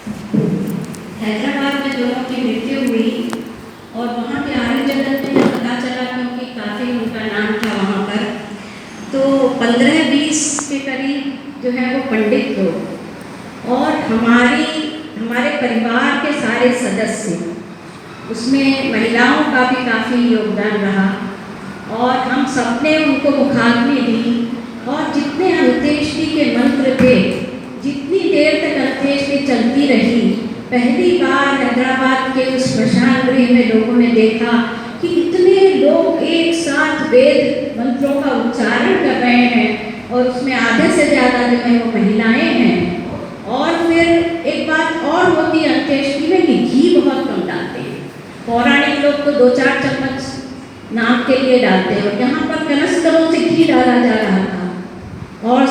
हैदराबाद में दोनों की मृत्यु हुई और वहाँ के आर्य जगत में पता चला, क्योंकि काफ़ी उनका नाम था वहाँ पर, तो 15-20 के करीब जो है वो पंडित लोग और हमारे परिवार के सारे सदस्य, उसमें महिलाओं का भी काफ़ी योगदान रहा और हम सबने उनको मुखाग्नि दी। और जितने अंत्येष्टि के मंत्र थे, जितनी देर तक अंत्येष्टि चलती रही, पहली बार हैदराबाद के उस स्मशान गृह में लोगों ने देखा कि इतने लोग एक साथ वेद मंत्रों का उच्चारण कर रहे हैं और उसमें आधे से ज़्यादा जो है वो महिलाएं हैं। और फिर एक बात और होती है अंत्येष्टि में कि घी बहुत कम डालते हैं। पौराणिक लोग तो 2-4 चम्मच नाम के लिए डालते हैं और यहाँ पर कनस्तरों से घी डाला जा रहा था और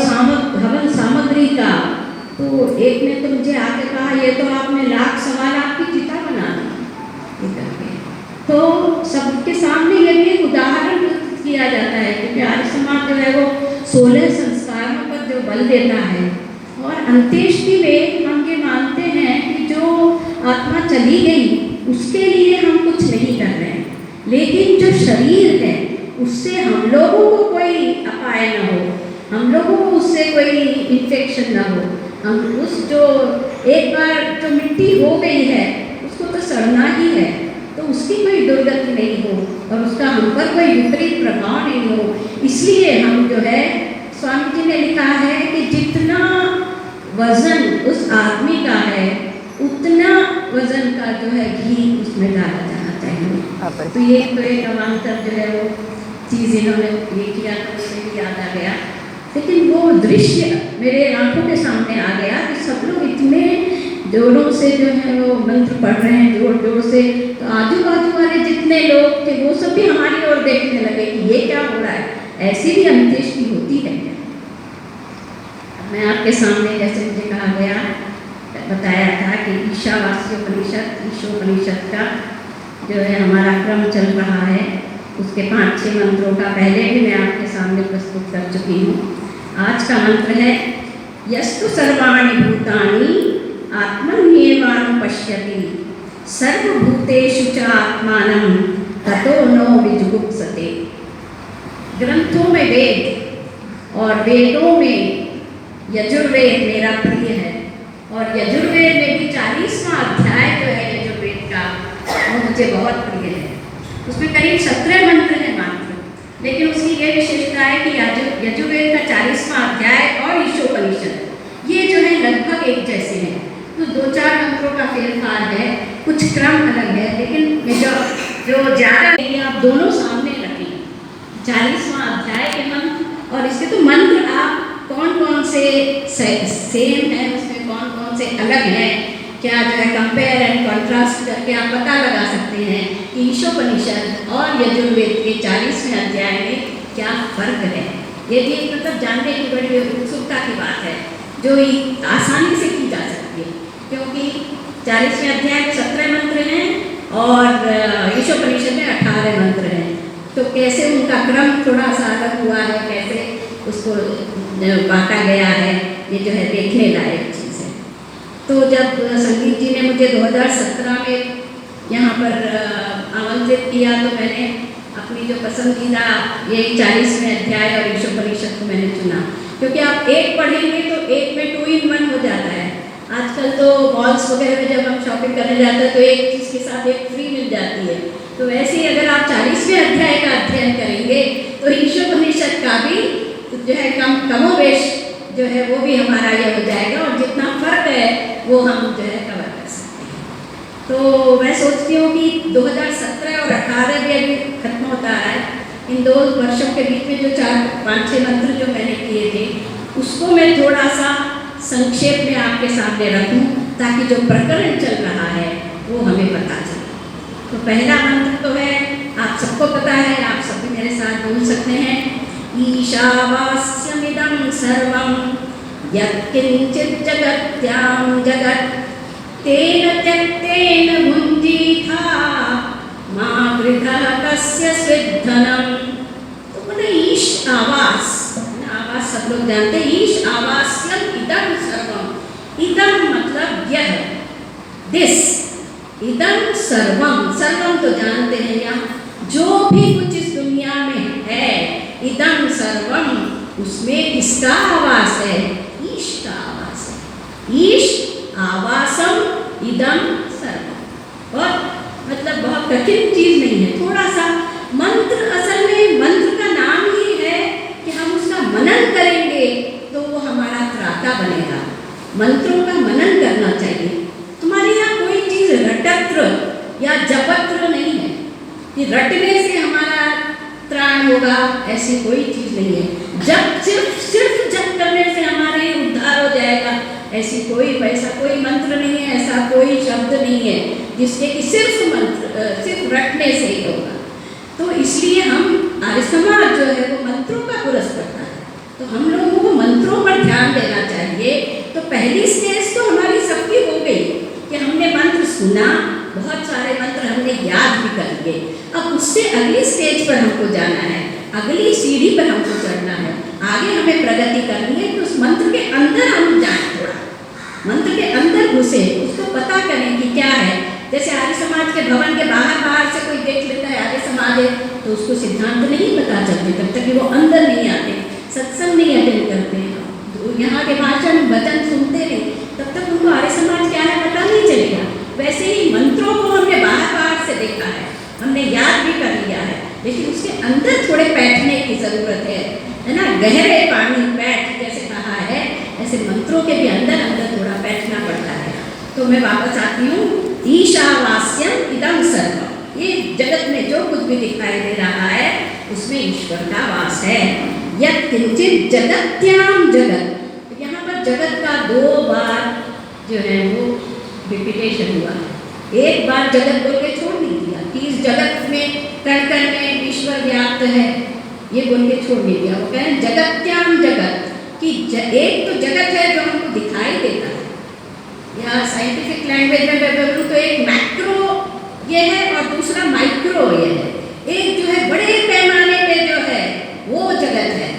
हवन सामग्री का। तो एक ने तो मुझे आके कहा, ये तो आपने 1,00,000-1,15,000 की चिता बना दी। तो सबके सामने ये भी एक उदाहरण प्रस्तुत किया जाता है, क्योंकि आर्य समाज जो है वो 16 संस्कारों पर जो बल देता है। और अंत्येष्टि में हम ये मानते हैं कि जो आत्मा चली गई उसके लिए हम कुछ नहीं कर रहे हैं, लेकिन जो शरीर है उससे हम लोगों को कोई अपाय न हो, हम लोगों को उससे कोई इन्फेक्शन ना हो। हम उस जो एक बार जो मिट्टी हो गई है उसको तो सड़ना ही है, तो उसकी कोई दुर्गति नहीं हो और उसका हम पर कोई विपरीत प्रभाव नहीं हो। इसलिए हम जो है, स्वामी जी ने लिखा है कि जितना वजन उस आदमी का है उतना वजन का जो है घी उसमें डाला जाना चाहिए। तो ये तो एक अवान्तर जो है वो चीज़ इन्होंने ये किया, तो मुझे भी याद आ गया। लेकिन वो दृश्य मेरे आंखों के सामने आ गया कि सब लोग इतने जोरों से जो है वो मंत्र पढ़ रहे हैं, जोर जोर से। तो आजू बाजू वाले जितने लोग थे वो सब भी हमारी ओर देखने लगे कि ये क्या हो रहा है, ऐसी भी अंत्येष्टि होती है। मैं आपके सामने जैसे मुझे कहा गया, बताया था कि ईशोपनिषद का जो है हमारा क्रम चल रहा है, उसके 5-6 मंत्रों का पहले भी मैं आपके सामने प्रस्तुत कर चुकी हूँ। आज का मंत्र है यस्तु सर्वाणि भूतानि आत्मन्येवानुपश्यति सर्वभूतेषु च आत्मानं ततो नो विजुगुप्सते। ग्रंथों में वेद और वेदों में यजुर्वेद मेरा प्रिय है और यजुर्वेद में भी 40वां अध्याय जो है यजुर्वेद का वो मुझे बहुत प्रिय है। उसमें करीब 17 मंत्र हैं मात्र, लेकिन उसकी ये विशेषता है कि यजुर्वेद का 40वां अध्याय और ईशोपनिषद ये जो है लगभग एक जैसे हैं। तो 2-4 मंत्रों का फेरफार है, कुछ क्रम अलग है, लेकिन जो ज़्यादा आप दोनों सामने रखें 40वां अध्याय के मंत्र और इसके तो मंत्र आप कौन कौन से सेम है, उसमें कौन कौन से अलग हैं, क्या जो है कंपेयर एंड कॉन्ट्रास्ट करके आप पता लगा सकते हैं कि ईशोपनिषद और यजुर्वेद के 40वें अध्याय में क्या फर्क है। ये भी मतलब जानने की बड़ी उत्सुकता की बात है जो आसानी से की जा सकती है, क्योंकि 40वें अध्याय में 17 मंत्र हैं और ईशोपनिषद में 18 मंत्र हैं। तो कैसे उनका क्रम थोड़ा सा अलग हुआ है, कैसे उसको बांटा गया है, ये जो है देखने लायक चीज़ है। तो जब संगीत जी ने मुझे 2017 में यहाँ पर आमंत्रित किया तो मैंने अपनी जो पसंदीदा ये 40वें अध्याय और ईशोपनिषद को मैंने चुना, क्योंकि आप एक पढ़ेंगे तो एक में 2 in 1 हो जाता है। आजकल तो मॉल्स वगैरह में जब हम शॉपिंग करने जाते हैं तो एक चीज़ के साथ एक फ्री मिल जाती है। तो वैसे ही अगर आप 40वें अध्याय का अध्ययन करेंगे तो ईशोपनिषद का भी जो है कमोवेश जो है वो भी हमारा ये हो जाएगा और जितना फर्क है वो हम जो है कवर कर सकते हैं। तो मैं सोचती हूँ कि 2017 और 18 भी अभी खत्म होता है, इन 2 वर्षों के बीच में जो 4-5-6 मंत्र जो मैंने किए थे उसको मैं थोड़ा सा संक्षेप में आपके सामने रखूं ताकि जो प्रकरण चल रहा है वो हमें पता चले। तो पहला मंत्र तो है, आप सबको पता है, आप सभी मेरे साथ बोल सकते हैं, ईशावास्यमिदं सर्वं यत्किंचित् जगत्यां जगत् तेन त्यक्तेन भुञ्जीथा मा वृथः कस्य स्विद्धनम्। तो बोले ईश आवास, आवास सब लोग जानते हैं, ईश आवास्यम इदं सर्वम। इदं मतलब यह, दिस, इदं सर्वम, सर्वम तो जानते हैं यहाँ, जो भी कुछ इस दुनिया में है, इदं सर्वम, उसमें किसका आवास है? ईश का आवास है। ईश आवासम इदं सर्वम। और मतलब बहुत कठिन चीज नहीं है, थोड़ा सा मंत्र, असल में मंत्र का नाम ही है कि हम उसका मनन करेंगे तो वो हमारा त्राता बनेगा। मंत्रों का मनन करना चाहिए। तुम्हारे यहाँ कोई चीज रटत्र या जपत्र नहीं है कि रटने से हमारा त्राण होगा, ऐसी कोई चीज नहीं है। जब सिर्फ जप करने से हमारे उद्धार हो जाएगा, ऐसी कोई, वैसा कोई मंत्र नहीं है, ऐसा कोई शब्द नहीं है जिसके कि सिर्फ रटने से ही होगा। तो इसलिए हम आर्य समाज जो है वो मंत्रों का पुरस्कार करता है, तो हम लोगों को मंत्रों पर ध्यान देना चाहिए। तो पहली स्टेज तो हमारी सबकी हो गई कि हमने मंत्र सुना, बहुत सारे मंत्र हमने याद भी कर लिए। अब उससे अगली स्टेज पर हमको जाना है, अगली सीढ़ी पर हमको चढ़ना है, आगे हमें प्रगति करनी है। तो उस मंत्र के अंदर हम जाएं, थोड़ा मंत्र के अंदर घुसे, उसको पता करें कि क्या है। जैसे आर्य समाज के भवन के बाहर से कोई देख लेता है आर्य समाज है, तो उसको सिद्धांत नहीं पता चलते तब तक कि वो अंदर नहीं आते, सत्संग नहीं अटेंड करते, यहाँ के भाषण भजन सुनते नहीं, तब तक उनको आर्य समाज क्या है पता नहीं चलेगा। वैसे ही मंत्रों को हमने बाहर से देखा है, हमने याद भी कर लिया है, लेकिन उसके अंदर थोड़े बैठने की जरूरत है ना। गहरे पानी बैठ, जैसे कहा है, ऐसे मंत्रों के भी अंदर थोड़ा बैठना पड़ता है। तो मैं वापस आती हूँ, ईशावास्यम इदं सर्वम, ये जगत में जो कुछ भी दिखाई दे रहा है उसमें ईश्वर का वास है। यत् किंचित जगत्याम जगत, यहाँ पर जगत का 2 बार जो है वो रिपीटेशन हुआ है। एक बार जगत बोल के छोड़ नहीं दिया कि इस जगत में कण कण में ईश्वर व्याप्त है, ये बोल के छोड़ नहीं दिया। वो कह रहे जगत्याम जगत कि एक तो जगत है जो हमको दिखाई देता है, या साइंटिफिक लैंग्वेज में बोलूँ तो एक मैक्रो ये है और दूसरा माइक्रो ये है। एक जो है बड़े पैमाने पे जो है वो जगत है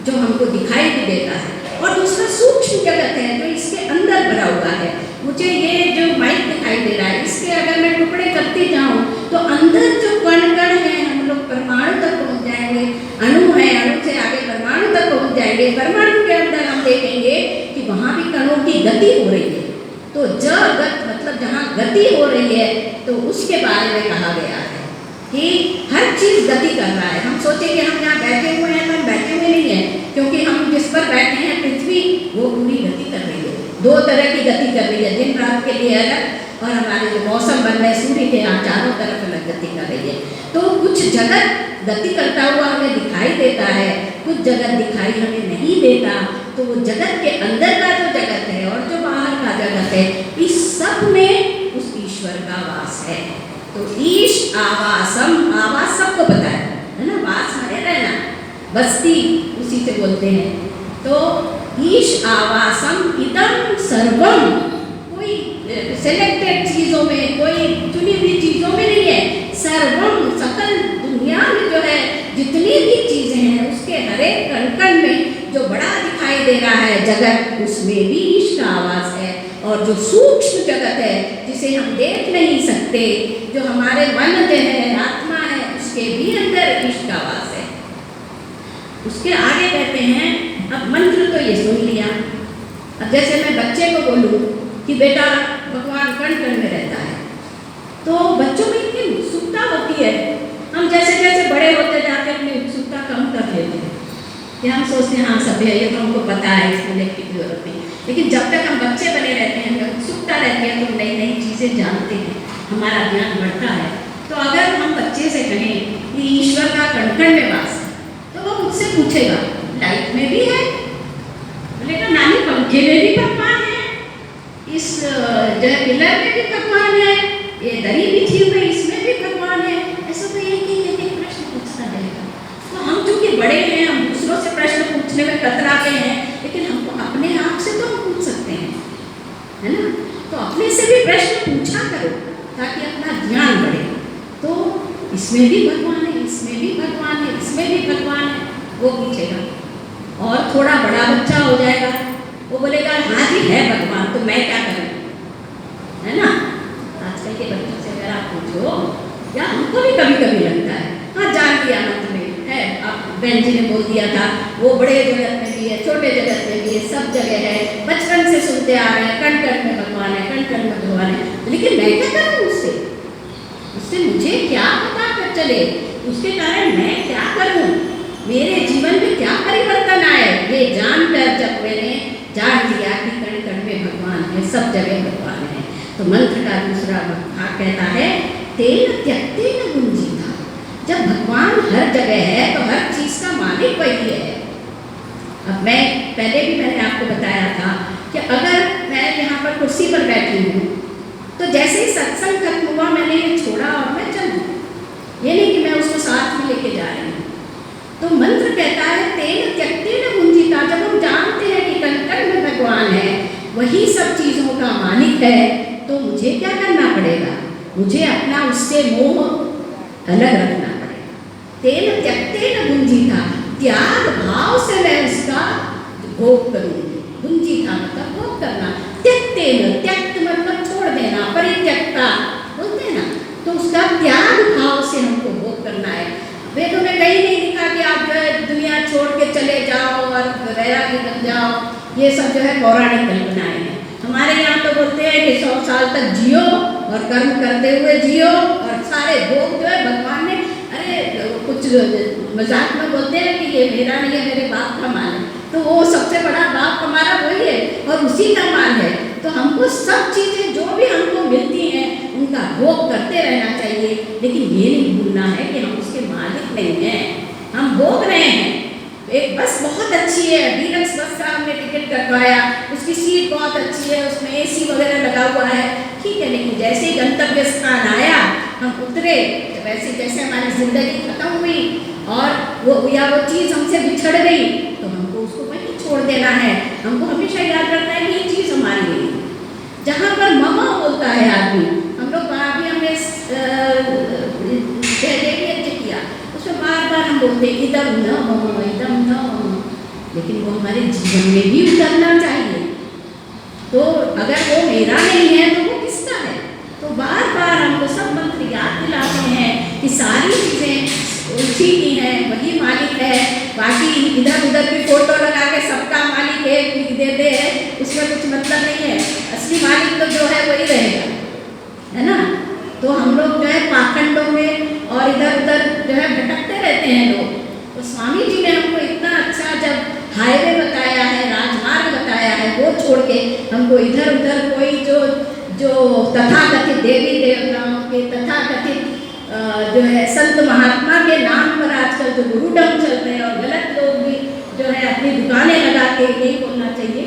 जो हमको दिखाई भी देता है, और दूसरा सूक्ष्म जगत है जो इसके अंदर भरा हुआ है। मुझे ये जो माइक दिखाई दे रहा है, इसके अगर मैं टुकड़े करती जाऊँ तो अंदर जो कण कण है, हम लोग परमाणु तक पहुँच जाएंगे, अणु है, अणु से आगे परमाणु तक पहुँच जाएंगे। परमाणु के अंदर हम देखेंगे कि वहाँ भी कणों की गति हो रही है। तो जगत मतलब जहाँ गति हो रही है, तो उसके बारे में कहा गया है कि हर चीज़ गति कर रहा है। हम सोचें कि हम यहाँ बैठे हुए हैं, तो हम बैठे हुए नहीं हैं, क्योंकि हम जिस पर बैठे हैं पृथ्वी, वो पूरी गति कर रही है। 2 तरह की गति कर रही है, दिन रात के लिए अलग, और हमारे जो मौसम बन रहे सूर्य के यहाँ चारों तरफ अलग गति कर रही है। तो कुछ जगत गति करता हुआ हमें दिखाई देता है, कुछ जगत दिखाई हमें नहीं देता। तो वो जगत के अंदर का जो जगत है और जो बाहर का जगत है, इस सब में उस ईश्वर का वास है। तो ईश आवासम, आवास सबको पता है ना, वास माने रहना, बस्ती उसी से बोलते हैं। तो ईश आवासम इदं सर्वम, कोई सिलेक्टेड चीजों में, कोई चुनी हुई चीजों में नहीं है। सर्वम, सकल दुनिया में जो है जितनी भी चीजें हैं उसके हर एक कण कण में जो बड़ा दिखाई दे रहा है जगत, उसमें भी ईश का आवास है। और जो सूक्ष्म जगत है जिसे हम देख नहीं सकते, जो हमारे मन जो है, आत्मा है, उसके भी अंदर ईश का वास है। उसके आगे कहते हैं, अब मंत्र तो ये सुन लिया, अब जैसे मैं बच्चे को बोलूँ कि बेटा भगवान कण कण में रहता है, तो बच्चों में इतनी उत्सुकता होती है। हम जैसे जैसे बड़े होते जाते अपनी उत्सुकता कम कर लेते हैं कि हम सोचते हैं हाँ सब है, ये तो हमको पता है, इसमें लिखने की जरूरत नहीं। लेकिन जब तक हम बच्चे बने रहते हैं, हमें उत्सुकता रहती है, तो नई नई चीज़ें जानते हैं, हमारा ज्ञान बढ़ता है। तो अगर हम बच्चे से कहें कि ईश्वर का कण कण में वास है, तो वो मुझसे पूछेगा लाइट में भी है, बोलेगा नानी पंखे में भी भगवान है, इस जो है पिलर में भी भगवान है, ये दरी बिछी हुई इसमें भी भगवान है। ऐसा तो एक प्रश्न पूछता रहेगा। तो हम चूंकि बड़े हैं, हम दूसरों से प्रश्न पूछने में कतराते हैं, लेकिन हमको अपने आप से तो हम पूछ सकते हैं, है ना। तो अपने से भी प्रश्न पूछा करो ताकि अपना ज्ञान बढ़े। तो इसमें भी भगवान है, इसमें भी भगवान है, इसमें भी भगवान है, वो पूछेगा। और थोड़ा बड़ा बच्चा हो जाएगा, वो बोलेगा हाँ जी है भगवान, तो मैं क्या करूँ, है ना। बोल दिया था, वो बड़े जगत में भी है, छोटे जगत में भी है, सब जगह है, बचपन से सुनते आ रहे हैं, कण कण में भगवान है, कण कण में भगवान है। लेकिन मैं क्या करूँ उससे? उससे मुझे क्या पता कर चले? उसके कारण मैं क्या करूँ? मेरे जीवन में क्या परिवर्तन आए? ये जानकर जब मैंने जान लिया कि कण कण में भगवान है, सब जगह भगवान है, तो मंत्र का दूसरा भाग कहता है तेन त्यक्तेन गुंजीता। जब भगवान हर जगह है तो हर चीज का मालिक वही है। अब मैं पहले भी मैंने आपको बताया था कि अगर मैं यहाँ पर कुर्सी पर बैठी हूँ तो जैसे ही सत्संग खत्म हुआ मैंने ये छोड़ा और मैं चल दूँ, ये नहीं कि मैं उसको साथ में लेके जा रही हूँ। तो मंत्र कहता है तेन त्यक्तेन गुंजीता। जब हम जानते हैं कि कण कण में भगवान है, वही सब चीज़ों का मालिक है, तो मुझे क्या करना पड़ेगा? मुझे अपना उससे मोह अलग रखना पड़ेगा। तेन त्यक्तेन गुंजीता, त्याग भाव से मैं उसका भोग करूँगी। गुंजीता मतलब भोग करना, त्यक्तेन, त्यक्त मतलब छोड़ देना, परित्यक्ता बोलते हैं ना, तो उसका त्याग भाव से हमको भोग करना है। वेदों में कहीं नहीं लिखा कि आप जो है दुनिया छोड़ के चले जाओ और वैरागी बन जाओ, ये सब जो है पौराणिक कल्पनाएं हैं। हमारे यहाँ तो बोलते हैं कि 100 साल तक जियो और कर्म करते हुए जियो और सारे भोग जो है भगवान ने, अरे कुछ मजाक में बोलते हैं कि ये मेरा नहीं है, मेरे बाप का माल है, तो वो सबसे बड़ा बाप हमारा वही है और उसी का माल है। तो हमको सब चीज़ें जो भी हमको मिलती हैं उनका भोग करते रहना चाहिए, लेकिन ये नहीं भूलना है कि हम उसके मालिक नहीं हैं, हम भोग रहे हैं। एक बस बहुत अच्छी है, डीलक्स बस का हमने टिकट कटवाया, उसकी सीट बहुत अच्छी है, उसमें एसी वगैरह लगा हुआ है, ठीक है, लेकिन जैसे ही गंतव्य स्थान आया हम उतरे तो वैसे जैसे हमारी जिंदगी खत्म हुई और वो चीज़ हमसे बिछड़ गई तो हमको उसको वहीं छोड़ देना है। हमको हमेशा याद रखना है कि ये चीज़ हमारी नहीं। जहाँ पर ममा बोलता है आदमी, हम लोग वहाँ भी हमने किया, उसमें बार बार हम बोलते हैं इदम न मम, इदम न मम, लेकिन वो हमारे जीवन में भी उतरना चाहिए। तो अगर वो मेरा नहीं है तो वो किसका है? तो बार बार हमको सब मंत्र याद दिलाते हैं कि सारी चीज़ें उसी की है, वही मालिक है। बाकी इधर उधर भी फोटो लगा के सबका मालिक है लिख देते हैं, उसमें कुछ मतलब नहीं है। असली मालिक तो जो है वही रहेगा, है ना। तो हम लोग जो है पाखंडों में और इधर उधर जो है भटकते रहते हैं लोग। तो स्वामी जी ने हमको इतना अच्छा जब हाईवे बताया है, राजमार्ग बताया है, वो छोड़ के हमको इधर उधर कोई जो तथाकथित देवी देवताओं के तथाकथित जो है संत महात्मा के नाम पर आजकल जो गुरुडम चल रहे हैं और गलत लोग भी जो है अपनी दुकानें लगा के, यही बोलना चाहिए,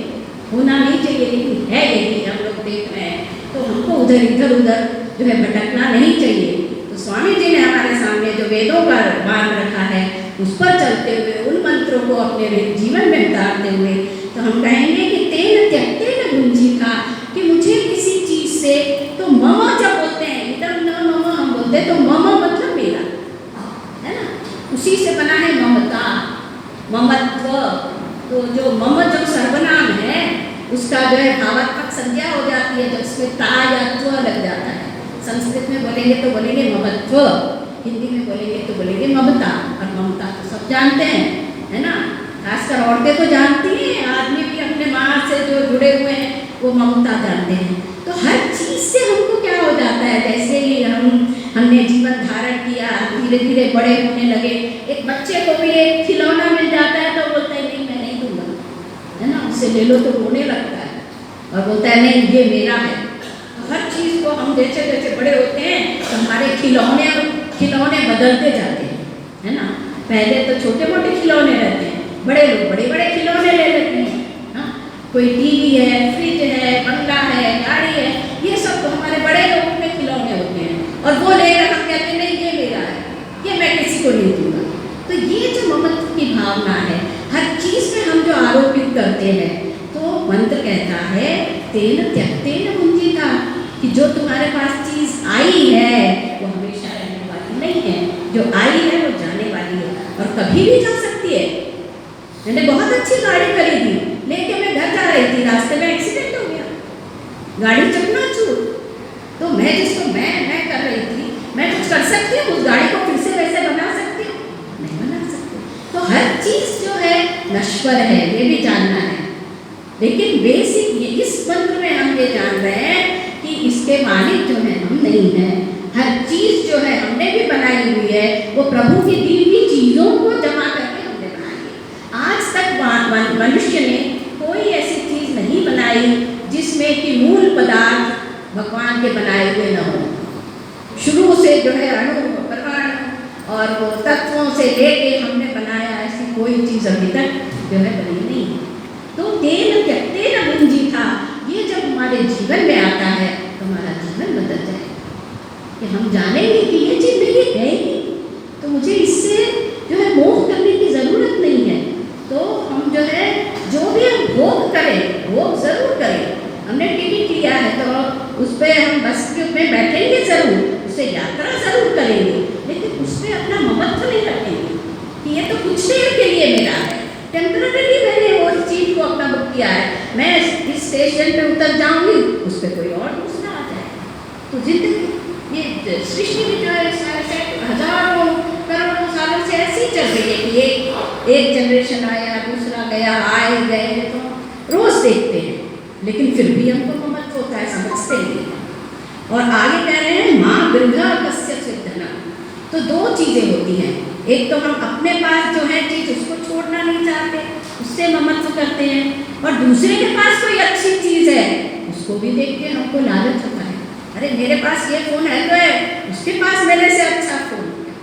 होना नहीं चाहिए, लेकिन है यही हम लोग देख रहे हैं। तो हमको इधर उधर जो है भटकना नहीं चाहिए। तो स्वामी जी ने हमारे सामने जो वेदों का मार्ग रखा है उस पर चलते हुए, उन मंत्रों को अपने जीवन में उतारते हुए, तो हम कहेंगे कि तेन त्यक्तेन गुंजीता, कि मुझे किसी चीज़ से, तो मम जब बोलते हैं इदम न मम हम बोलते हैं, तो मम मतलब मेरा, है ना, उसी से बना है ममता, ममत्व। तो जो मम जो सर्वनाम है उसका जो है भावात्मक संज्ञा हो जाती है, जब उसमें ता या त्व लग जाता है। संस्कृत में बोलेंगे तो बोलेंगे ममत्व, हिंदी में बोलेंगे तो बोलेंगे ममता। और ममता तो सब जानते हैं, है ना, खासकर औरतें तो जानती हैं, आदमी भी अपने माँ से जो जुड़े हुए हैं वो ममता जानते हैं। तो हर चीज़ से हमको क्या हो जाता है, जैसे ही हमने जीवन धारण किया, धीरे धीरे बड़े होने लगे, एक बच्चे को भी एक खिलौना मिल जाता है तो बोलता है नहीं मैं नहीं दूंगा, है ना, उससे ले लो तो रोने लगता है और बोलता है नहीं ये मेरा है। तो हर चीज़ को हम जैसे जैसे बड़े होते हैं तो हमारे खिलौने बदलते जाते हैं, है ना। पहले तो छोटे मोटे खिलौने रहते हैं, बड़े लोग बड़े बड़े खिलौने ले लेते हैं, हाँ, कोई टीवी है, फ्रिज है, बंगला है, गाड़ी है, ये सब तो हमारे बड़े लोगों के खिलौने होते हैं और वो लेकर हम कहते हैं नहीं ये मेरा है, ये मैं किसी को नहीं दूंगा। तो ये जो ममत्व की भावना है, हर चीज़ में हम जो आरोपित करते हैं, तो मंत्र कहता है तेन त्यक्तेन गुंजीता, कि जो तुम्हारे पास चीज़ आई है वो हमेशा रहने वाली नहीं है, जो आई है वो जाने वाली है और कभी भी जा सकती है। मैंने बहुत अच्छी गाड़ी खरीदी, लेके मैं घर जा रही थी, रास्ते में एक्सीडेंट हो गया, गाड़ी चकनाचूर। तो मैं जिसको मैं कर रही थी, मैं कुछ कर सकती हूँ, उस गाड़ी को फिर से वैसे बना सकती हूँ? नहीं बना सकती। तो हर चीज़ नश्वर है, ये भी जानना है। लेकिन बेसिक इस मंत्र में हम ये जान रहे हैं कि इसके मालिक जो है हम नहीं हैं। हर चीज़ जो है हमने भी बनाई हुई है, वो प्रभु की दी हुई चीज़ों को जमा करके हमने बनाई है। आज तक मनुष्य ने कोई ऐसी चीज़ नहीं बनाई जिसमें कि मूल पदार्थ भगवान के बनाए हुए न हो। शुरू से जो है अणु परमाणु और वो तत्वों से लेके हमने बनाया, ऐसी कोई चीज़ अभी तक जो है बनी नहीं। तो तेन त्यक्तेन भुंजीथा, ये जब हमारे जीवन में आता है तो हमारा जीवन बदल जाए कि हम जानेंगे कि ये चीज़ मेरी है ही, तो मुझे इससे जो है मोह करने की ज़रूरत नहीं है। तो हम जो है जो भी हम भोग करें, भोग ज़रूर करें। हमने टिकट लिया है तो उस पर हम बस में बैठेंगे ज़रूर, उससे यात्रा ज़रूर करेंगे, लेकिन उस पर अपना ममत्व नहीं रखेंगे कि ये तो कुछ देर के लिए मेरा है, टेम्पररी मैंने वो चीज़ को अपना बुक किया है, मैं इस स्टेशन पे उतर जाऊंगी, उस पर कोई और दूसरा आ जाए। तो जिंदगी ये सृष्टि में जो है हजारों करोड़ों सालों से ऐसी चल रही है कि एक जनरेशन आया, दूसरा गया, आए गए, तो रोज देखते हैं, लेकिन फिर भी हमको ममत्व होता है, समझते नहीं। और आगे कह रहे हैं माँ गृह कस्य सिद्धना। तो दो चीज़ें होती हैं, एक तो हम अपने पास जो है चीज़ उसको छोड़ना नहीं चाहते, उससे ममत्व करते हैं, और दूसरे के पास कोई अच्छी चीज़ है उसको भी देख के हमको लालच होता है, अरे मेरे पास ये फ़ोन है तो है, उसके पास मेरे से अच्छा फ़ोन है।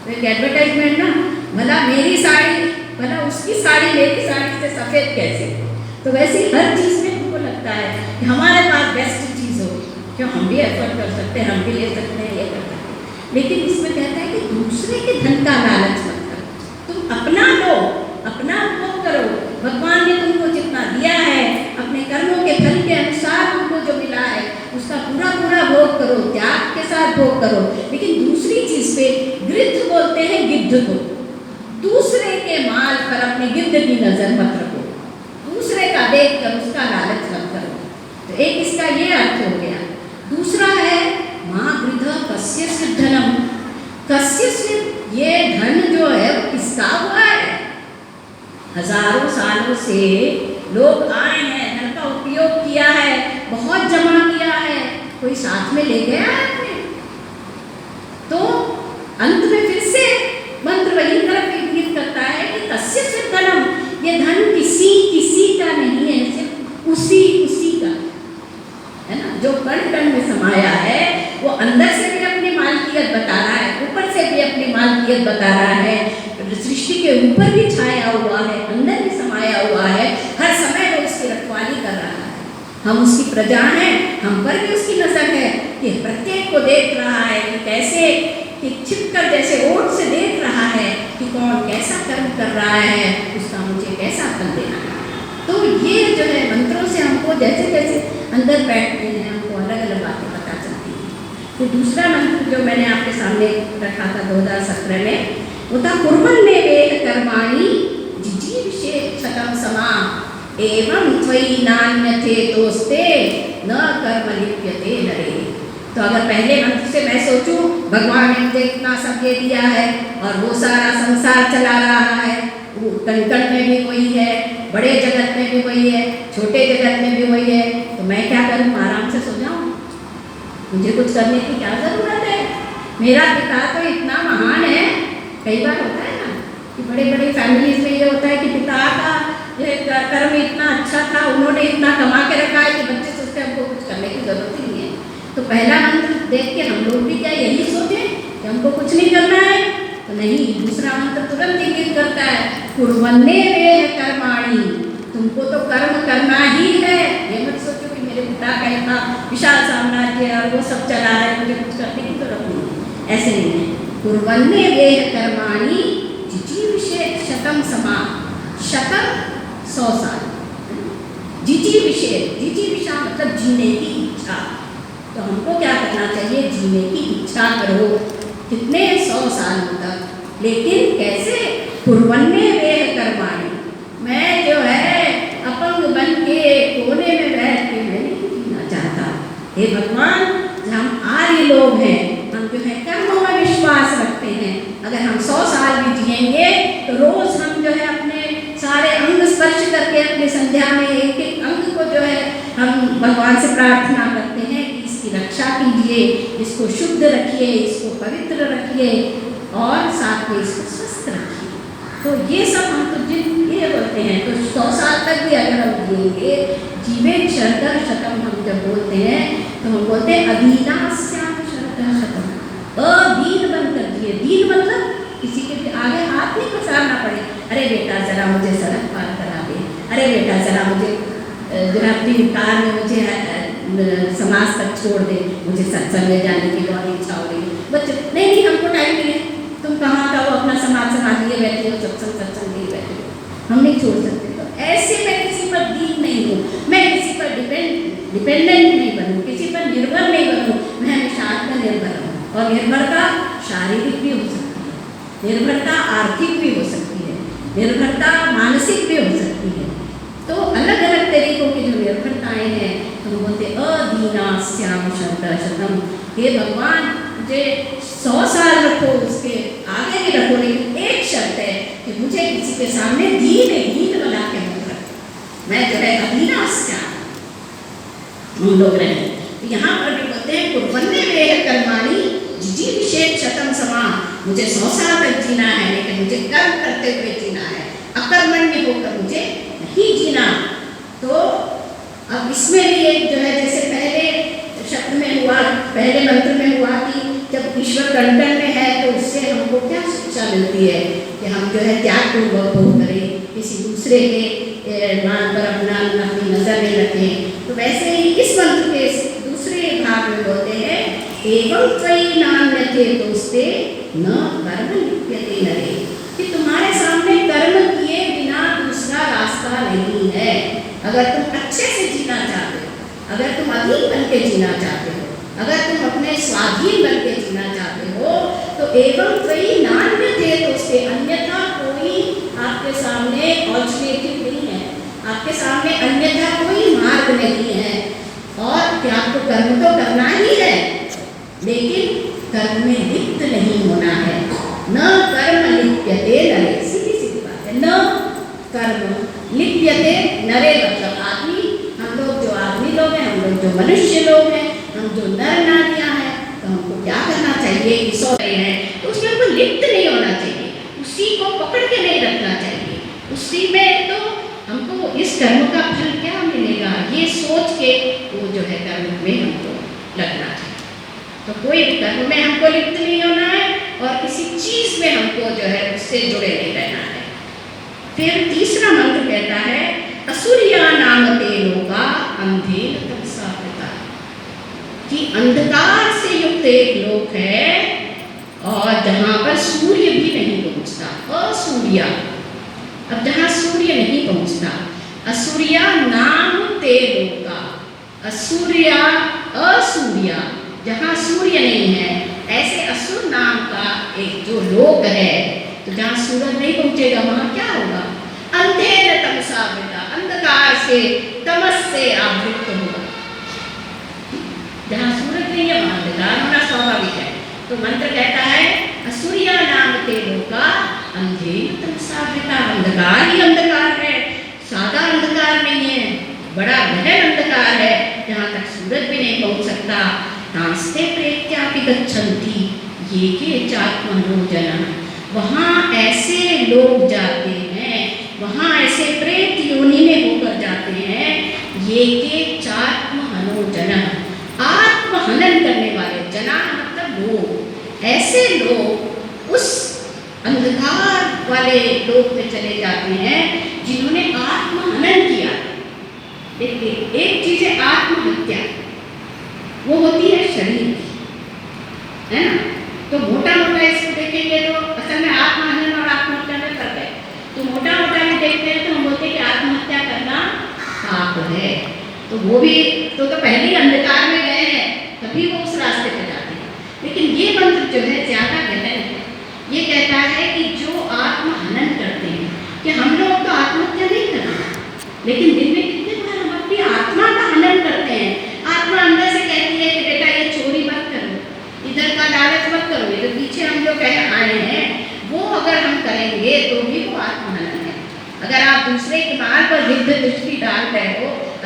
तो एक एडवर्टाइजमेंट ना, भला मेरी साड़ी, भला उसकी साड़ी मेरी साड़ी से सफ़ेद कैसे। तो वैसे हर चीज़ में हमको लगता है कि हमारे पास बेस्ट चीज़ हो, क्यों हम भी एफर्ट कर सकते हैं, हम भी ले सकते हैं, ये कर सकते हैं। लेकिन इसमें कहता है कि दूसरे के धन का लालच मत करो, तुम अपना लो, अपना उपभोग करो। भगवान ने तुमको जितना दिया है, अपने कर्मों के फल के अनुसार तुमको जो मिला है उसका पूरा पूरा भोग करो, त्याग के साथ भोग करो। लेकिन दूसरी चीज़ पे गिद्ध बोलते हैं, गिद्ध को, दूसरे के माल पर अपनी गिद्ध की नज़र मत रखो, दूसरे का देख कर उसका लालच मत करो। तो एक इसका ये अर्थ हो गया। दूसरा है माँ गृह कस्य सिद्धनम, कस्य सिद्ध, ये धन जो है वो किसका हुआ है। हजारों सालों से लोग आए हैं, धन का उपयोग किया है, बहुत जमा किया है, कोई साथ में ले गया है अपने। तो अंत में फिर से मंत्र वही तरफ इंगित करता है कि कस्य सिद्धनम, ये धन किसी किसी का नहीं है, सिर्फ उसी का है ना, जो कण कण में समाया है, वो अंदर से भी अपनी मालकियत बता रहा है, ऊपर से भी अपनी मालकियत बता रहा है, सृष्टि के ऊपर भी छाया हुआ है, अंदर भी समाया हुआ है, हर समय वो उसकी रखवाली कर रहा है। हम उसकी प्रजा हैं, हम पर भी उसकी नजर है कि प्रत्येक को देख रहा है कि कैसे, कि छिपकर जैसे ओट से देख रहा है कि कौन कैसा कर्म कर रहा है, उसका मुझे कैसा फल देना है। तो ये जो है मंत्रों से हमको जैसे जैसे अंदर बैठते हैं, हमको अलग अलग बातें पता चलती हैं। तो दूसरा मंत्र जो मैंने आपके सामने रखा था 2017 में, वो था कुर्वन्ने वेद कर्माणि जिजीविषेक्षतं समा एवं त्वयि नान्यथे तोस्ते न कर्म लिप्यते नरे। तो अगर पहले मंत्र से मैं सोचूं भगवान ने मुझे इतना सब दे दिया है और वो सारा संसार चला रहा है, वो कण कण में भी वही है, बड़े जगत में भी वही है, छोटे जगत में भी वही है, तो मैं क्या करूं, आराम से सो जाऊं, मुझे कुछ करने की क्या ज़रूरत है। मेरा पिता तो इतना महान है, कई बार होता है ना कि बड़े बड़े फैमिलीज में ये होता है कि पिता का कर्म इतना अच्छा था, उन्होंने इतना कमा के रखा है कि बच्चे सोचते हैं हमको कुछ करने की ज़रूरत ही नहीं है। तो पहला मंत्र देख के हम लोग भी क्या यही सोचें कि हमको कुछ नहीं करना है, तो नहीं, दूसरा मंत्र तुरंत इंगित करता है कुर्वन्ने वेह कर्माणि, तुमको तो कर्म करना ही है। ये मत सोचो कि मेरे पिता का इतना विशाल साम्राज्य है और वो सब चला रहा है, मुझे कुछ करने की जरूरत नहीं, ऐसे नहीं है। कुर्वन्ने वेह कर्माणि जिजीविषेक्षतं समा, शतं 100 साल, जिजीविषा मतलब जीने की इच्छा। तो हमको क्या करना चाहिए, जीने की इच्छा करो, कितने 100 साल तक, लेकिन कैसे, कुर्वन्ने वेह कर्माणि, मैं जो है अपंग बन के कोने में बैठ के मैं नहीं जीना चाहता। हे भगवान, हम आर्य लोग हैं, हम जो है कर्मों में विश्वास रखते हैं, अगर हम 100 साल भी जिएंगे तो रोज हम जो है अपने सारे अंग स्पर्श करके अपने संध्या में एक एक अंग को जो है हम भगवान से प्रार्थना करते हैं कि इसकी रक्षा कीजिए, इसको शुद्ध रखिए, इसको पवित्र रखिए और साथ में इसको स्वस्थ रखिए। तो ये सब हम तो ये बोलते हैं। तो 100 साल तक भी अगर हम जिएंगे, जीवे शरदः शतम् हम जब बोलते हैं तो हम बोलते हैं अदीनास्याम शरदः शतम्। अदीन बनकर जिए। दीन मतलब किसी के भी आगे हाथ नहीं पसारना पड़े। अरे बेटा जरा मुझे सड़क पार करा दे, अरे बेटा जरा मुझे जरा अपनी कार में मुझे समाज तक छोड़ दे, मुझे सत्संग में जाने की बहुत इच्छा हो रही है। बच्चे नहीं हमको टाइम नहीं है, तुम कहाँ का वो अपना समाज लिए बैठे हो, सत्संग लिए बैठे हो, हम नहीं छोड़ सकते। तो ऐसे मैं किसी पर दीन नहीं हूँ, मैं किसी पर डिपेंडेंट नहीं बनूँ, किसी पर निर्भर नहीं बनूँ, मैं हमेशा आत्मनिर्भर हूँ। और निर्भरता शारीरिक भी हो सकती है, निर्भरता आर्थिक भी हो सकती है, निर्भरता मानसिक भी हो सकती है। तो अलग अलग तरीकों की जो निर्भरताएं हैं, तो हम बोलते अदीनास्याम शरदः शतम्। हे भगवान मुझे 100 साल रखो, उसके आगे भी रखो, लेकिन एक शर्त है कि मुझे किसी के सामने दीन बना के मत रखो। मैं जो है अदीनास्याम हम लोग रहे। यहाँ पर भी बोलते हैं कुर्वन्ने वेह कर्माणि जिजीविषेत् शतं समाः। मुझे 100 साल तक जीना है, लेकिन मुझे कर्म करते हुए जीना है, अकर्मण्य होकर मुझे नहीं जीना। तो अब इसमें भी एक जो है, जैसे पहले शब्द में हुआ, पहले मंत्र में हुआ कि जब ईश्वर कंटन में है तो उससे हमको क्या शिक्षा मिलती है कि हम जो है त्याग पूर्वक हो करें, किसी दूसरे के मान पर अपनी नजर नहीं रखें। तो वैसे ही इस मंत्र के दूसरे भाग में बोलते हैं एवं त्वयि नान्यते दोस्ते न कर्म लिप्यते नरे, कि तुम्हारे सामने कर्म किए बिना दूसरा रास्ता नहीं है। अगर तुम अच्छे से जीना चाहते हो, अगर तुम अधीन बन के जीना चाहते हो, अगर तुम अपने स्वाधीन बन के जीना चाहते हो, तो एवं त्वयि नान्यते दोस्ते, अन्यथा कोई आपके सामने ऑल्टरनेटिव नहीं है, आपके सामने अन्यथा कोई मार्ग नहीं है। और त्याग तो कर्म तो करना ही है, लेकिन कर्म में लिप्त नहीं होना है। न कर्म लिप्यते नरे, सीधी सीधी बात है, न कर्म लिप्यते नरे मतलब आदमी, हम लोग जो आदमी लोग हैं, हम लोग जो मनुष्य लोग हैं, हम जो नर नारियां हैं, तो हमको क्या करना चाहिए कि सो रहे हैं तो उसमें हमको लिप्त नहीं होना चाहिए, उसी को पकड़ के नहीं रखना चाहिए, उसी में तो हमको इस कर्म का फल क्या मिलेगा ये सोच के वो जो है कर्म में हमको लगना चाहिए। तो कोई भी कर्म में हमको लिप्त नहीं होना है और किसी चीज में हमको जो है उससे जुड़े नहीं रहना है। फिर तीसरा मंत्र कहता है असुरिया नामते लोका अंधेन तमसा वृता, कि अंधकार से युक्त एक लोक है और जहाँ पर सूर्य भी नहीं पहुँचता, असूर्या। अब जहाँ सूर्य नहीं पहुँचता, असुरिया नाम ते लोका, असूर्या असूर्या, जहाँ सूर्य नहीं है, ऐसे असुर नाम का एक जो लोक है, तो जहाँ सूरज नहीं पहुँचेगा वहाँ क्या होगा, अंधेर तमसा वृता, अंधकार से तमस से आवृत होगा। जहाँ सूरज नहीं है वहाँ अंधकार होना स्वाभाविक है। तो मंत्र कहता है असुरिया नाम ते लोका अंधेर तमसा वृता, अंधकार ही अंधकार है, सादा अंधकार नहीं है, बड़ा गहन अंधकार है, जहाँ तक सूरज भी नहीं पहुँच सकता। नास्ते प्रेत्यापि गच्छन्ति ये के चात्मनो जनः, वहाँ ऐसे लोग जाते हैं, वहाँ ऐसे प्रेत योनि में होकर जाते हैं, ये के चात्महनो जनः, आत्महनन करने वाले, जना मतलब लोग, ऐसे लोग उस अंधकार वाले लोक में चले जाते हैं जिन्होंने आत्महनन किया। देखिए एक चीज है आत्महत्या, वो होती है शरीर की, है ना। तो मोटा मोटा इसको देखेंगे तो असल में आत्महनन और आत्महत्या में फर्क है। तो मोटा मोटा में देखते हैं तो हम बोलते हैं कि आत्महत्या करना पाप है। तो वो भी तो पहले ही अंधकार में गए हैं, तभी वो उस रास्ते पर जाते हैं। लेकिन ये मंत्र जो है ज्यादा गहन है, ये कहता है कि जो आत्महनन करते हैं, कि हम लोग तो आत्महत्या नहीं करते, लेकिन दिन में कितने बार हम अपनी आत्मा का हनन करते हैं। आत्मा अंदर से कहती है कि बेटा ये चोरी मत करो, इधर का लालच मत करो, ये तो पीछे हम जो कह आए हैं वो अगर हम करेंगे तो भी वो आत्महनन है। अगर आप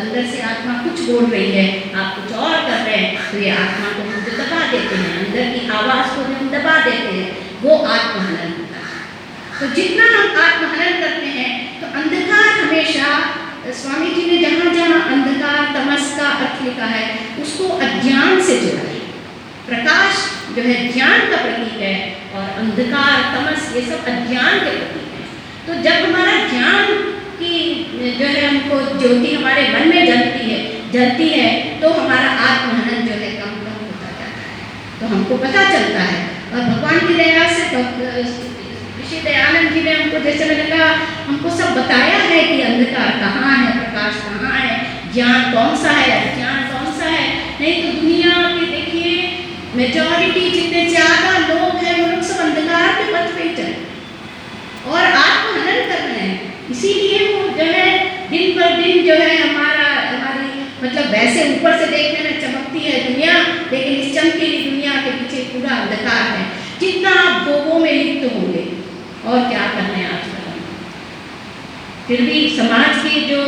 अंदर से आत्मा कुछ बोल रही है, आप कुछ और कर रहे हैं, तो ये आत्मा को हम जो दबा देते हैं, अंदर की आवाज़ को हम दबा देते हैं, वो आत्महनन होता है। तो जितना हम आत्महनन करते हैं तो अंधकार हमेशा, स्वामी जी ने जहाँ जहाँ अंधकार तमस का अर्थ लिखा है उसको अज्ञान से जोड़ा है। प्रकाश जो है ज्ञान का प्रतीक है और अंधकार तमस ये सब अज्ञान के प्रतीक है। तो जब हमारा ज्ञान की जो है हमको ज्योति हमारे मन में जलती है तो हमारा आत्महनन जो है कम कम होता जाता है, तो हमको पता चलता है। और भगवान की दया से ऋषि दयानंद जी ने हमको, जैसे मैंने कहा, हमको सब बताया है कि अंधकार कहाँ है, प्रकाश कहाँ है, ज्ञान कौन सा है, अज्ञान कौन सा है। नहीं तो दुनिया के देखिए मेजॉरिटी जितने ज़्यादा लोग हैं वो लोग सब अंधकार के पथ पे ही चले और आत्महनन कर रहे हैं। इसीलिए वो जो है दिन पर दिन जो है हमारी मतलब वैसे ऊपर से देखने में चमकती है दुनिया, लेकिन इस चमकीली दुनिया के पीछे पूरा अंधकार है। जितना आप भोगों में लिप्त होंगे और क्या करने आजकल, फिर भी समाज की जो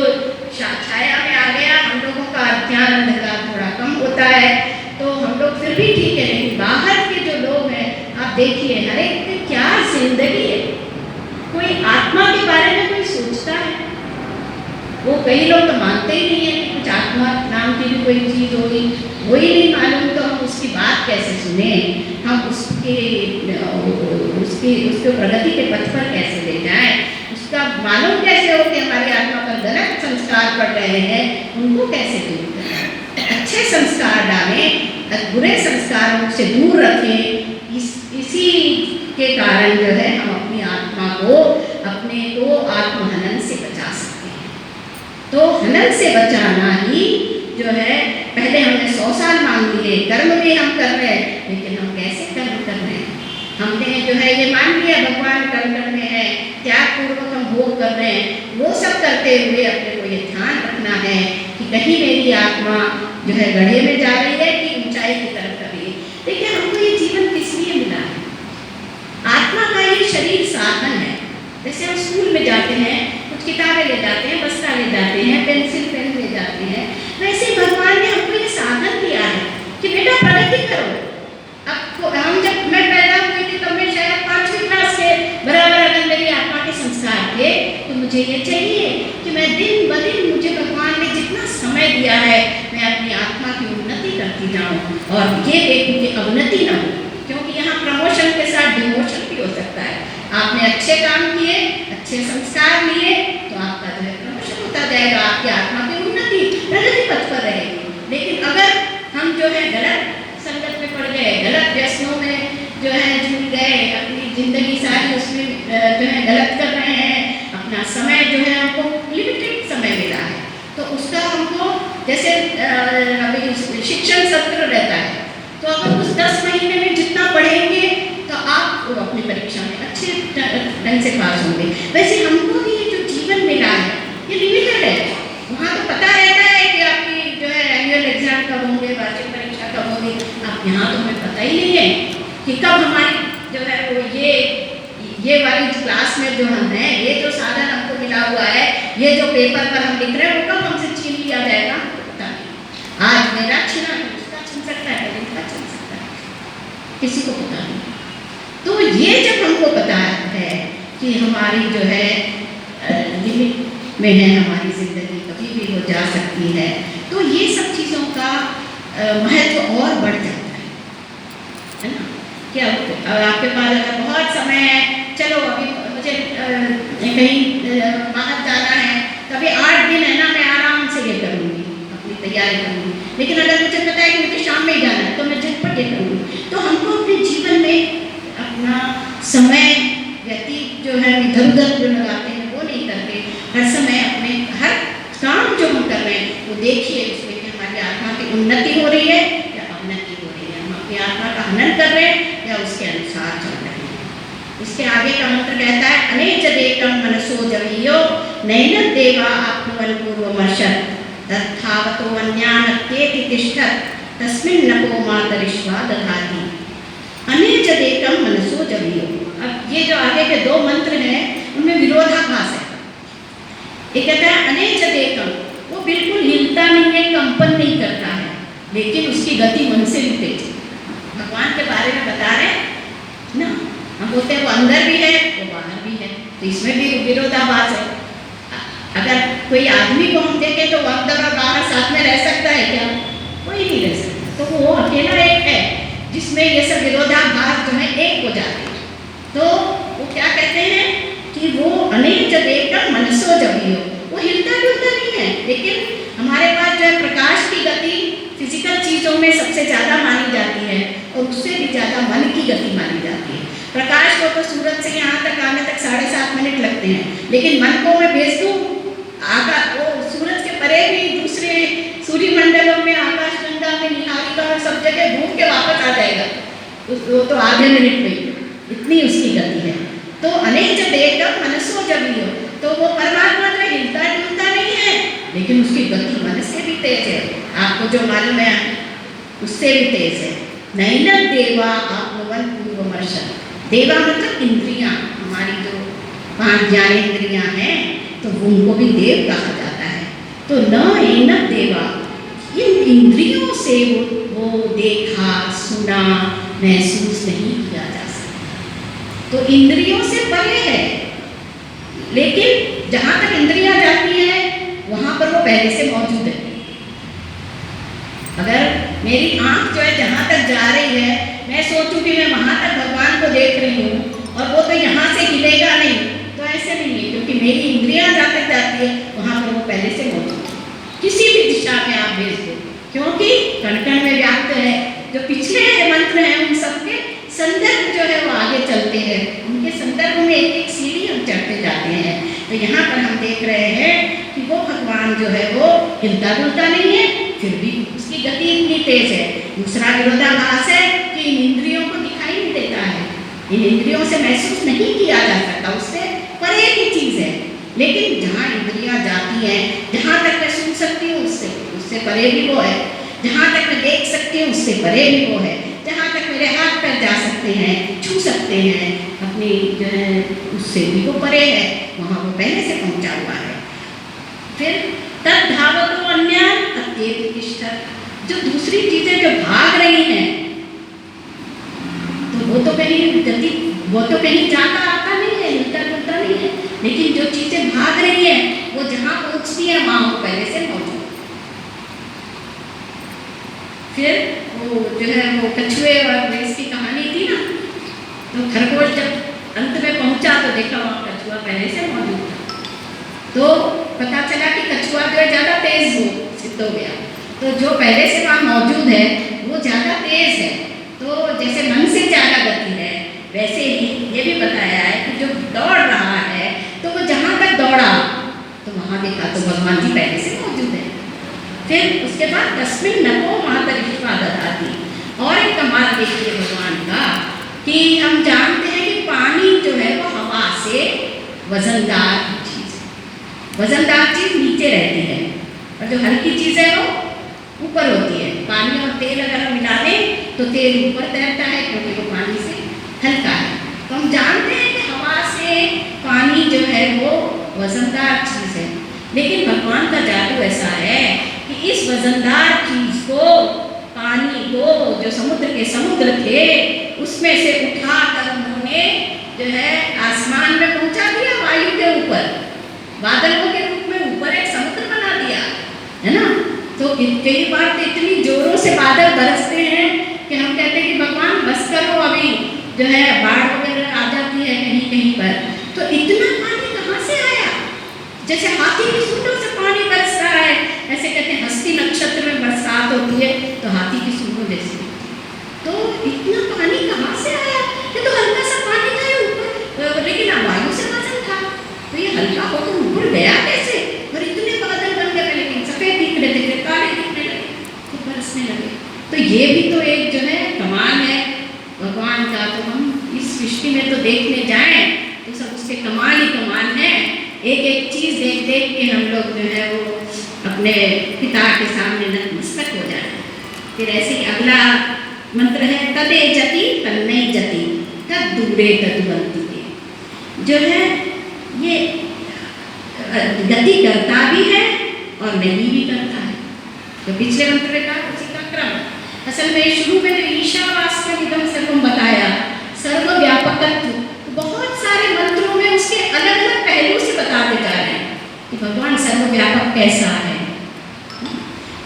छाया में आ गया, हम लोगों का अज्ञान अंधकार थोड़ा कम होता है तो हम लोग फिर भी ठीक है। लेकिन बाहर के जो लोग हैं आप देखिए, हर एक की क्या जिंदगी है, कोई आत्मा के बारे में कोई सोचता है? वो कई लोग तो मानते ही नहीं है कि कुछ आत्मा नाम की भी कोई चीज़ होगी, वही नहीं मालूम तो हम उसकी बात कैसे सुने, हम उसको प्रगति के पथ पर कैसे ले जाएं, उसका मालूम कैसे हो कि हमारी आत्मा पर गलत संस्कार पड़ रहे हैं, उनको कैसे दूर करें, अच्छे संस्कार डालें, बुरे संस्कारों से दूर रखें। इसी के कारण जो है हम अपनी आत्मा को, अपने को आत्महनन से बचा सकते हैं। तो हनन से बचाना ही जो है, पहले हमने 100 साल मांग लिए, कर्म भी हम कर रहे हैं, लेकिन हम कैसे कर्म कर रहे हैं? हमने जो है ये मान लिया भगवान कर्म करने हैं, त्याग पूर्वक हम भोग कर रहे हैं, वो सब करते हुए अपने को ये ध्यान रखना है कि कहीं मेरी आत्मा जो है गड्ढे में जा रही है कि ऊंचाई की तरफ कर रही है। देखिए हमको ये जीवन किस लिए मिला है? आत्मा का ये शरीर साधन है। जैसे हम स्कूल में जाते हैं, कुछ किताबें ले जाते हैं, बस्ता ले जाते हैं, पेंसिल पेन ले जाते हैं, वैसे भगवान ने हमको ये साधन दिया है कि बेटा प्रगति करो। अब हम जब मैं पैदा हुई थी तब मैं शायद 5वीं क्लास के बराबर अगर मेरी आत्मा के संस्कार थे, तो मुझे ये चाहिए कि मैं दिन ब दिन, मुझे भगवान ने जितना समय दिया है, मैं अपनी आत्मा की उन्नति करती जाऊँ और ये देखूँ कि अवनति ना हो, क्योंकि यहाँ प्रमोशन के साथ डिमोशन भी हो सकता है। आपने अच्छे काम किए, अच्छे संस्कार लिए, तो आपका जो है प्रमोशन होता जाएगा, आपकी आत्मा की उन्नति प्रगति पथ पर रहेगी। लेकिन अगर हम जो है गलत संगत में पड़ गए, गलत व्यसनों में जो है जुड़ गए, अपनी जिंदगी सारी उसमें जो है गलत कर रहे हैं, अपना समय जो है हमको लिमिटेड समय मिला है, तो उसका हमको जैसे अभी शिक्षण सत्र रहता है, तो अगर उस 10 महीने में जितना पढ़ेंगे तो आप अपनी परीक्षा में अच्छे ढंग से पास होंगे। वैसे हमको भी ये जो जीवन मिला है ये लिमिटेड है। वहाँ तो पता रहता है कि आपकी जो है एनुअल एग्जाम कब होंगे, वार्षिक परीक्षा कब होगी। आप यहाँ तो हमें पता ही नहीं है कि कब हमारी जो है वो ये वाली क्लास में जो हम हैं, ये जो साधन हमको मिला हुआ है, ये जो पेपर पर हम लिख रहे हैं, वो कब हमसे छीन लिया जाएगा पता नहीं। आज मेरा छीना है, उसका छीन सकता है, कल उसका छीन सकता है, किसी को पता नहीं। तो ये जब हमको पता है कि हमारी जो है लिमिट में है हमारी ज़िंदगी, कभी भी हो जा सकती है, तो ये सब चीज़ों का महत्व और बढ़ जाता है ना। क्या आपके पास अगर बहुत समय है, चलो अभी मुझे कहीं बाहर जाना है, कभी 8 दिन है ना, मैं आराम से ये करूँगी, अपनी तैयारी करूँगी। लेकिन अगर मुझे पता है कि मुझे शाम में ही जाना है, तो मैं झटपट ये करूँगी। तो हमको अपने जीवन में अपना समय व्यतीत जो है इधर उधर जो लगाते हैं वो नहीं करके, हर समय अपने हर काम जो हम कर रहे हैं वो देखिए उसमें कि हमारी आत्मा की उन्नति हो रही है या अवनति हो रही है, हम अपनी आत्मा का हनन कर रहे हैं या उसके अनुसार चल रहे हैं। इसके आगे का मंत्र कहता है, अनेच देकम मनसो जवीयो नैन देवा आत्मवन पूर्वमर्शत तत्थावतो अन्यानत्येति तिष्ठत तस्मिन् नको मातरिश्वा दधाति। अनेच देकम मनसो जवीयो। अब ये जो आगे के 2 मंत्र हैं उनमें विरोधाभास है। एक कहता है अनेच देकम, वो बिल्कुल हिलता कंपन नहीं करता है, लेकिन उसकी गति मन से भी तेज है। भगवान के बारे में बता रहे ना, हम बोलते हैं वो अंदर भी है वो बाहर भी है, तो इसमें भी विरोधाभास है। अगर कोई आदमी को हम देखें तो वो अंदर और बाहर साथ में रह सकता है क्या? कोई नहीं रह सकता। तो वो अकेला एक है जिसमें ये सब विरोधाभास जो है एक हो जाते हैं। तो वो क्या कहते हैं कि वो अनेक जब एकदम मनसो जब ही हो, वो हिलता डुलता नहीं है, लेकिन हमारे पास जो है प्रकाश की गति फिजिकल चीज़ों में सबसे ज़्यादा मानी जाती है और उससे भी ज़्यादा मन की गति मानी जाती है। प्रकाश को तो सूरज से यहाँ तक आने तक 7.5 मिनट लगते हैं, लेकिन मन को मैं भेज दूँ वो सूरज के परे भी दूसरे सूर्यमंडलों में, आकाश गंगा में, निहारिका में, सब जगह घूम के वापस आ जाएगा। वो तो आधे मिनट में, इतनी उसकी गति है। तो अनेक जब एकदम मनसो जब ही हो, तो वो परमात्मा जो हिलता डुलता नहीं है, लेकिन उसकी गति मन से भी तेज है। आपको जो मालूम है उससे भी तेज है। नैन देवा आत्मवन पूर्वमर्शन, देवा मतलब इंद्रियां, हमारी जो 5 ज्ञानेंद्रियां हैं, तो उनको भी देव कहा जाता है। तो न एन देवा, इन इंद्रियों से वो देखा, सुना, महसूस नहीं किया जा सकता। तो इंद्रियों से परे है, लेकिन जहाँ तक इंद्रियां जाती है वहाँ पर वो पहले से मौजूद है। अगर मेरी आँख जो है जहाँ तक जा रही है, मैं सोचूं कि मैं वहाँ तक भगवान को देख रही हूँ और वो तो यहाँ से हिलेगा नहीं, तो ऐसे नहीं है, क्योंकि मेरी इंद्रियां जहाँ तक जाती है वहाँ पर वो पहले से मौजूद है। किसी भी दिशा में आप भेज दो, क्योंकि कण कण में व्याप्त है। जो पिछले मंत्र हैं उन सबके संदर्भ जो है वो आगे चलते हैं, उनके संदर्भ में एक एक सीढ़ी हम चढ़ते जाते हैं। तो यहाँ पर हम देख रहे हैं कि वो भगवान जो है वो हिलता डुलता नहीं है, फिर भी उसकी गति इतनी तेज है। दूसरा विरोधाभास है कि इन इंद्रियों को दिखाई नहीं देता है, इन इंद्रियों से महसूस नहीं किया जा सकता, उससे परे की चीज़ है। लेकिन जहाँ इंद्रियाँ जाती हैं, जहाँ तक मैं सुन सकती हूँ उससे परे भी वो है, जहाँ तक मैं देख सकती हूँ उससे परे भी वो है, जहाँ तक मेरे हाथ पर जा सकते हैं, छू सकते हैं अपनी जो है, उससे भी वो परे है, वहाँ वो पहले से पहुँचा हुआ है। फिर तद धावतो अन्य अत्येव तिष्ठत्, जो दूसरी चीज़ें जो भाग रही हैं, तो वो तो कहीं जाता आता नहीं है, हिलता डुलता नहीं है, लेकिन जो चीज़ें भाग रही हैं वो जहाँ पहुँचती है वहाँ वो पहले से मौजूद। फिर वो जो है वो कछुए और इसकी कहानी थी ना, तो खरगोश जब अंत में पहुंचा तो देखा वहाँ कछुआ पहले से मौजूद था। तो पता चला कि कछुआ जो है ज़्यादा तेज सिद्ध हो गया, तो जो पहले से वहाँ मौजूद है वो ज़्यादा तेज है। तो जैसे मन से ज़्यादा गति है, वैसे ही ये भी बताया है कि जो दौड़ रहा है तो वो जहाँ तक दौड़ा तो वहाँ देखा तो भगवान जी पहले से मौजूद है। फिर उसके बाद तस्मिन् नको मातरिश्वा दधाति, और एक कमाल देखिए भगवान का कि हम जानते हैं कि पानी जो है वो हवा से वजनदार चीज़ है, वजनदार चीज़ नीचे रहती है और जो हल्की चीज़ है वो ऊपर होती है। पानी और तेल अगर हम मिला दें तो तेल ऊपर तैरता है क्योंकि वो पानी से हल्का है। तो हम जानते हैं कि हवा से पानी जो है वो वजनदार चीज़ है, लेकिन भगवान का जादू ऐसा है कि इस वजनदार चीज़ को, पानी को, जो समुद्र के समुद्र थे उसमें से उठा कर उन्होंने जो है आसमान में पहुंचा दिया, वायु के ऊपर बादलों के रूप में ऊपर एक समुद्र बना दिया, है ना। तो कई बार तो इतनी जोरों से बादल बरसते हैं कि हम कहते हैं कि भगवान बस करो, अभी जो है बाढ़ वगैरह आ जाती है कहीं कहीं पर। तो इतना पानी कहाँ से आया? जैसे हाथी की सूंडों से पानी बरसता है, ऐसे कहते हैं हस्ती नक्षत्र में बरसात होती है तो हाथी की सूंडों जैसी। तो इतना पानी कहाँ से आया? ये तो हल्का सा पानी था ऊपर, लेकिन वायु से वजन था, तो ये हल्का हो तो ऊपर गया कैसे? और इतने बादल बन गए, लेकिन सफेद दिख रहे थे, फिर काले दिखने लगे, फिर बरसने लगे। तो ये भी तो एक जो है कमाल है भगवान का। तो हम इस सृष्टि में तो देखने जाएं तो सब उसके कमाल ही कमाल है। एक एक चीज़ देख देख के हम लोग जो है वो अपने पिता के सामने नतमस्तक हो जाए। फिर ऐसे ही अगला मंत्र है तदे जति तन्नई जति तद दूरे तदुवंती, जो है ये गति करता भी है और नहीं भी करता है। जो पिछले मंत्र में कहा उसी का क्रम। असल में शुरू में ईशावास्यम इदं सर्वम बताया, सर्वव्यापकत्व, बहुत सारे मंत्रों में उसके अलग अलग पहलू से बताते जा रहे हैं कि भगवान सर्वव्यापक कैसा है।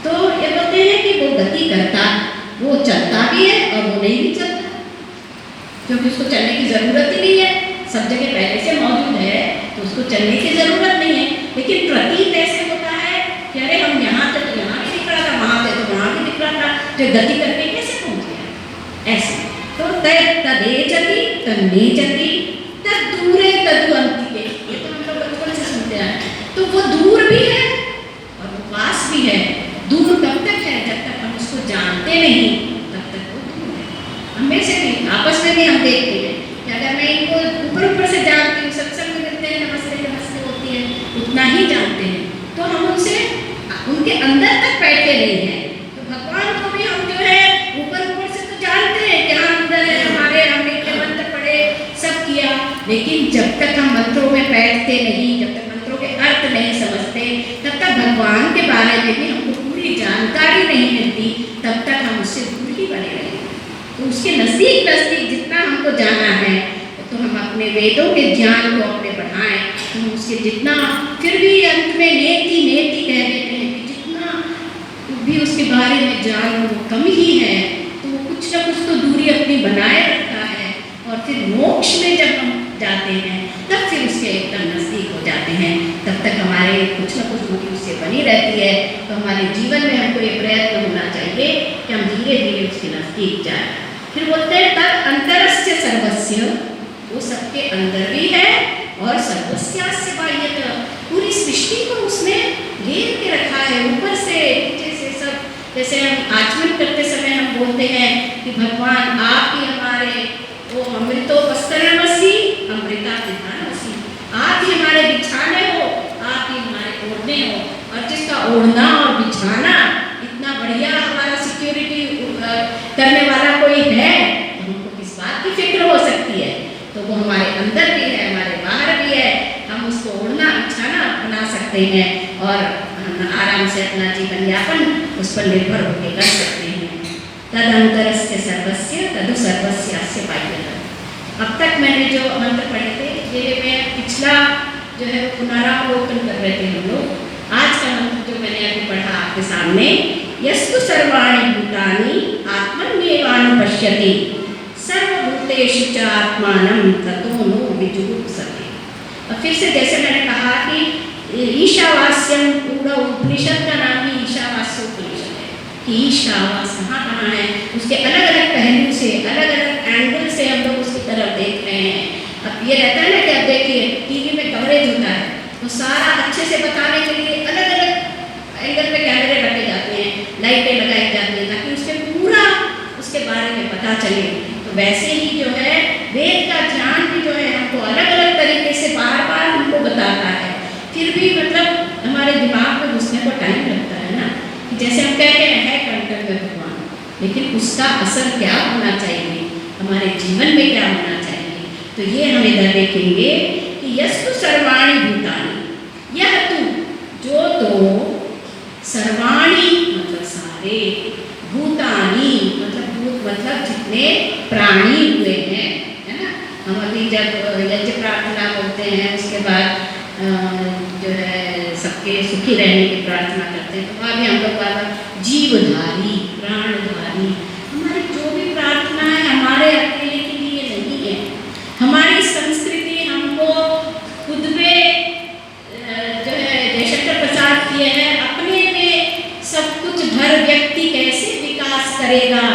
तो ये बोलते हैं कि वो गति करता, वो चलता भी है और वो नहीं भी चलता, क्योंकि उसको चलने की जरूरत ही नहीं है, सब जगह पहले से मौजूद है तो उसको चलने की जरूरत नहीं है। लेकिन प्रतीत ऐसे होता है कि अरे हम यहाँ थे तो यहाँ भी दिख रहा था, वहाँ थे तो वहाँ भी दिख रहा था, जो गति करके कैसे पहुँच गया ऐसे। तो तदेजति तन्नेजति तद्दूरे तद्वंतिके, ये तो हम लोग बचपन से सुनते हैं। तो वो दूर भी है और वो पास भी है। दूर कब तक है? जब तक हम उसको जानते नहीं तब तक वो दूर है। हमें से भी आपस में भी हम देखते हैं कि अगर मैं इनको ऊपर ऊपर से जानती हूँ, सत्संग में मिलते हैं, नमस्ते नमस्ते होती है, उतना ही जानते हैं, तो हम उनसे उनके अंदर तक बैठे नहीं हैं। तो भगवान को भी हम जो है ऊपर ऊपर से तो जानते हैं कि हाँ अंदर है हमारे, हमने इतने मंत्र पढ़े, सब किया, लेकिन जब तक हम मंत्रों में बैठते नहीं, जब तक मंत्रों के अर्थ नहीं समझते, तब तक भगवान के बारे में भी हमको पूरी जानकारी नहीं मिलती, तब तक हम उससे दूर ही बने रहेंगे। तो उसके नज़दीक नज़दीक जितना हमको जाना है, तो हम अपने वेदों के ज्ञान को अपने बढ़ाएं, तो हम उसके जितना, फिर भी अंत में नेति नेति कह देते हैं कि जितना भी उसके बारे में जान वो कम ही है, तो वो कुछ ना कुछ तो दूरी अपनी बनाए रखता है। और फिर मोक्ष में जब हम जाते हैं तब फिर उसके एकदम नज़दीक हो जाते हैं। तब तक हमारे कुछ ना कुछ दूरी उससे बनी रहती है। तो हमारे जीवन में हमको ये प्रयत्न होना चाहिए कि हम धीरे धीरे उसके नज़दीक जाएं। फिर बोलते हैं तद अंतरस्य सर्वस्य, वो सबके अंदर भी है और सर्वस्यास्य बाह्यतः, पूरी सृष्टि को उसने घेर के रखा है, ऊपर से नीचे से सब। जैसे हम आचमन करते समय हम बोलते हैं कि भगवान आप ही हमारे वो अमृतो वस्त्रमसि अमृता विधानमसि, आप ही हमारे बिछाने हो, आप ही हमारे ओढ़ने हो। और जिसका ओढ़ना और बिछाना इतना बढ़िया हमारा सिक्योरिटी करने वाला कोई है, तो हमको किस बात की फिक्र हो सकती है। तो वो हमारे अंदर भी है, हमारे बाहर भी है, हम उसको ओढ़ना बिछाना बना सकते हैं और आराम से अपना जीवन यापन उस पर निर्भर होकर कर सकते हैं। तदंतरस्य सर्वस्य तदु सर्वस्यास्य बाह्यतः। अब तक मैंने जो मंत्र पढ़े थे, ये मैं पिछला जो है पुनरावलोकन कर रहे थे हम लोग। आज का मंत्र जो मैंने अभी पढ़ा आपके सामने, यस्तु सर्वाणि भूतानि आत्मन्येवानुपश्यति सर्वभूतेषु च आत्मानं ततो नो विजुगुप्सते। और फिर से जैसे मैंने कहा कि ईशावास्यम, पूरा उपनिषद का नाम ही ईशावास्य उपनिषद है कि ईशावास कहाँ है, उसके अलग अलग पहलू से, अलग अलग एंगल से हम लोग उसकी तरफ देख रहे हैं। अब ये रहता है ना कि अब देखिए टीवी में कवरेज होता है तो सारा अच्छे से बताने के लिए अलग अलग एंगल पे कैमरे रखे जाते हैं, लाइटें लगाई जाती हैं, ताकि उसके पूरा उसके बारे में पता चले। तो वैसे ही जो है वेद का ज्ञान भी जो है हमको अलग अलग तरीके से बार बार हमको बताता है। फिर भी मतलब हमारे दिमाग में घुसने को टाइम लगता है ना, कि जैसे हम कहते हैं कंटक में भगवान, लेकिन उसका असर क्या होना चाहिए, हमारे जीवन में क्या होना चाहिए। तो ये हम इधर देखेंगे कि यस्तु सर्वाणि भूतानि, यह तू जो, तो सर्वाणि मतलब सारे, भूतानि मतलब भूत मतलब जितने प्राणी हुए हैं, है ना। हम अभी जब यज्ञ प्रार्थना बोलते हैं, उसके बाद जो है सबके सुखी रहने की प्रार्थना करते हैं, तो वहाँ भी हम लोग बार जीवधारी, प्राणधारी, हमारी जो भी प्रार्थना है हमारे अकेले के लिए नहीं है। हमारी संस्कृति हमको खुद में जो है जयशंकर प्रसाद किए हैं, अपने में सब कुछ भर व्यक्ति कैसे विकास करेगा,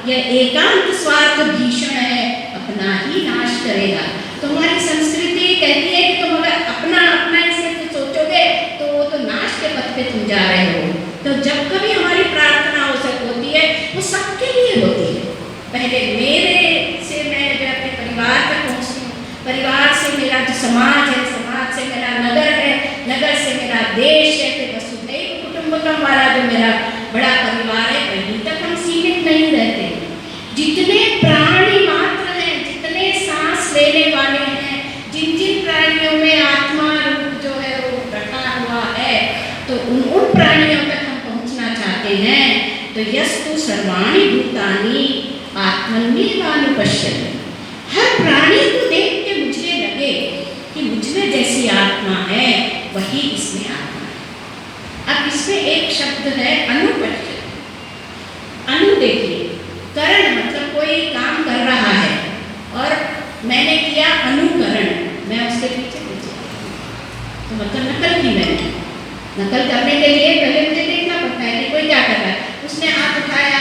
यह एकांत स्वार्थ भीषण है, अपना ही नाश करेगा। तो हमारी संस्कृति कहती है कि तुम अगर अपना अपना इससे कुछ सोचोगे तो वो तो नाश के पथ पे तुम जा रहे हो। तो जब कभी हमारी प्रार्थना होती है वो सबके लिए होती है। पहले मेरे से मैं जो अपने परिवार तक पहुँचती हूँ, परिवार से मेरा जो समाज है, समाज से मेरा नगर है, नगर से मेरा देश है, फिर वसुधैव कुटुंबकम वाला जो मेरा बड़ा परिवार है, वहीं तक हम सीमित नहीं रहते। जितने प्राणी मात्र हैं, जितने सांस लेने वाले हैं, जिन जिन प्राणियों में आत्मा रूप जो है वो रखा हुआ है, तो उन प्राणियों तक हम पहुँचना चाहते प्राणिनस्तु सर्वाणि भूतानि आत्मन्येवानुपश्यति। हर प्राणी को देख के मुझे लगे कि मुझमें जैसी आत्मा है वही इसमें आत्मा है। अब इसमें एक शब्द है अनुपश्यति। अनु देखिए, करण मतलब कोई काम कर रहा है और मैंने किया अनुकरण, मैं उसके पीछे पीछे तो मतलब नकल की मैंने। नकल करने के लिए पहले मुझे देखना पड़ता है कि कोई क्या कर रहा है। उसने हाथ उठाया,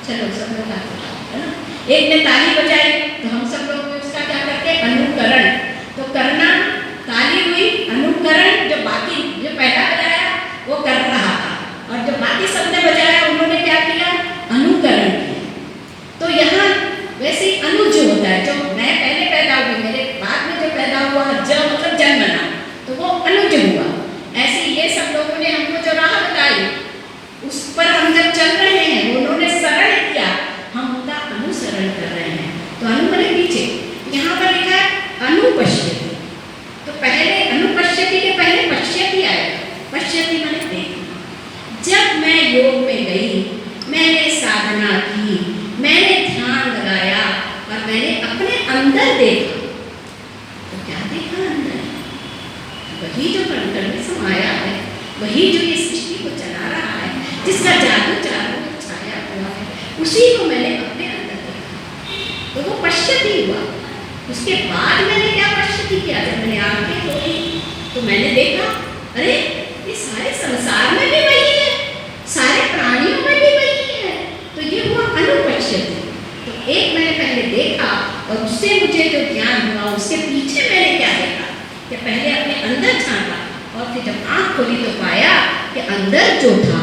चलो सब लोग हाथ उठाओ, है ना। एक ने ताली बजाई तो हम सब लोग उसका क्या करते हैं, अनुकरण। तो करना, ताली हुई, अनुकरण, जो बाकी जो पहला बजाया वो कर रहा था और जो बाकी सबने बजाया उन्होंने क्या किया, अनुकरण किया। तो यहाँ वैसे ही अनु जो होता है, जो मैं पहले पैदा हुई, मेरे बाद में जो पैदा हुआ, ज मतलब जन्मना, तो वो अनुज हुआ। ऐसे ये सब लोगों ने हमको जो राह बताई उस पर हम जब चल रहे हैं, उन्होंने शरण किया, हम उनका अनुसरण कर रहे हैं। तो अनु माने पीछे, यहाँ पर लिखा है अनुपश्यति। तो पहले अनुपश्यति के पहले पश्यति आएगा। पश्यति माने देखना। जब मैं योग में गई, मैंने साधना की, मैंने ध्यान लगाया और मैंने अपने अंदर देखा, तो क्या देखा अंदर? वही जो अंदर में समाया है, वही जो इस सृष्टि को चला रहा है, जिसका जादू चारों ओर छाया हुआ है, उसी को मैंने अपने अंदर देखा। तो वो पश्यति हुआ। उसके बाद मैंने क्या पश्यति किया? जब मैंने आंखें खोली तो मैंने देखा, अरे ये सारे संसार में भी वही है, सारे प्राणियों में भी वही है। तो ये हुआ अनुपश्यति। तो एक मैंने पहले देखा और उससे मुझे जो ज्ञान हुआ, उसके पीछे मैंने क्या देखा कि पहले अपने अंदर झांका और फिर जब आँख खोली तो पाया कि अंदर जो था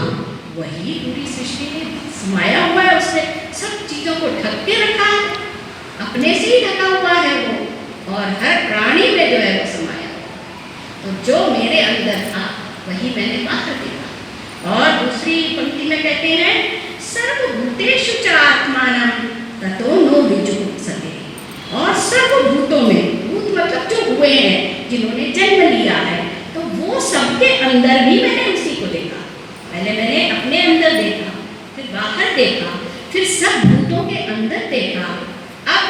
वही पूरी सृष्टि में समाया हुआ है। उसने सब चीज़ों को ढक के रखा है, अपने से ही ढका हुआ है वो, और हर प्राणी में जो है वो समाया हुआ। तो जो मेरे अंदर था वही मैंने बाहर देखा। और दूसरी पंक्ति में कहते हैं, सर्वभूतेषु च आत्मानं ततो नो विजुगुप्सते। और सर्वभूतों में, भूत मतलब जो हुए हैं, जिन्होंने जन्म लिया है, तो वो सबके अंदर भी मैंने उसी को देखा। पहले मैंने अपने अंदर देखा, फिर बाहर देखा, फिर सब भूतों के अंदर देखा। अब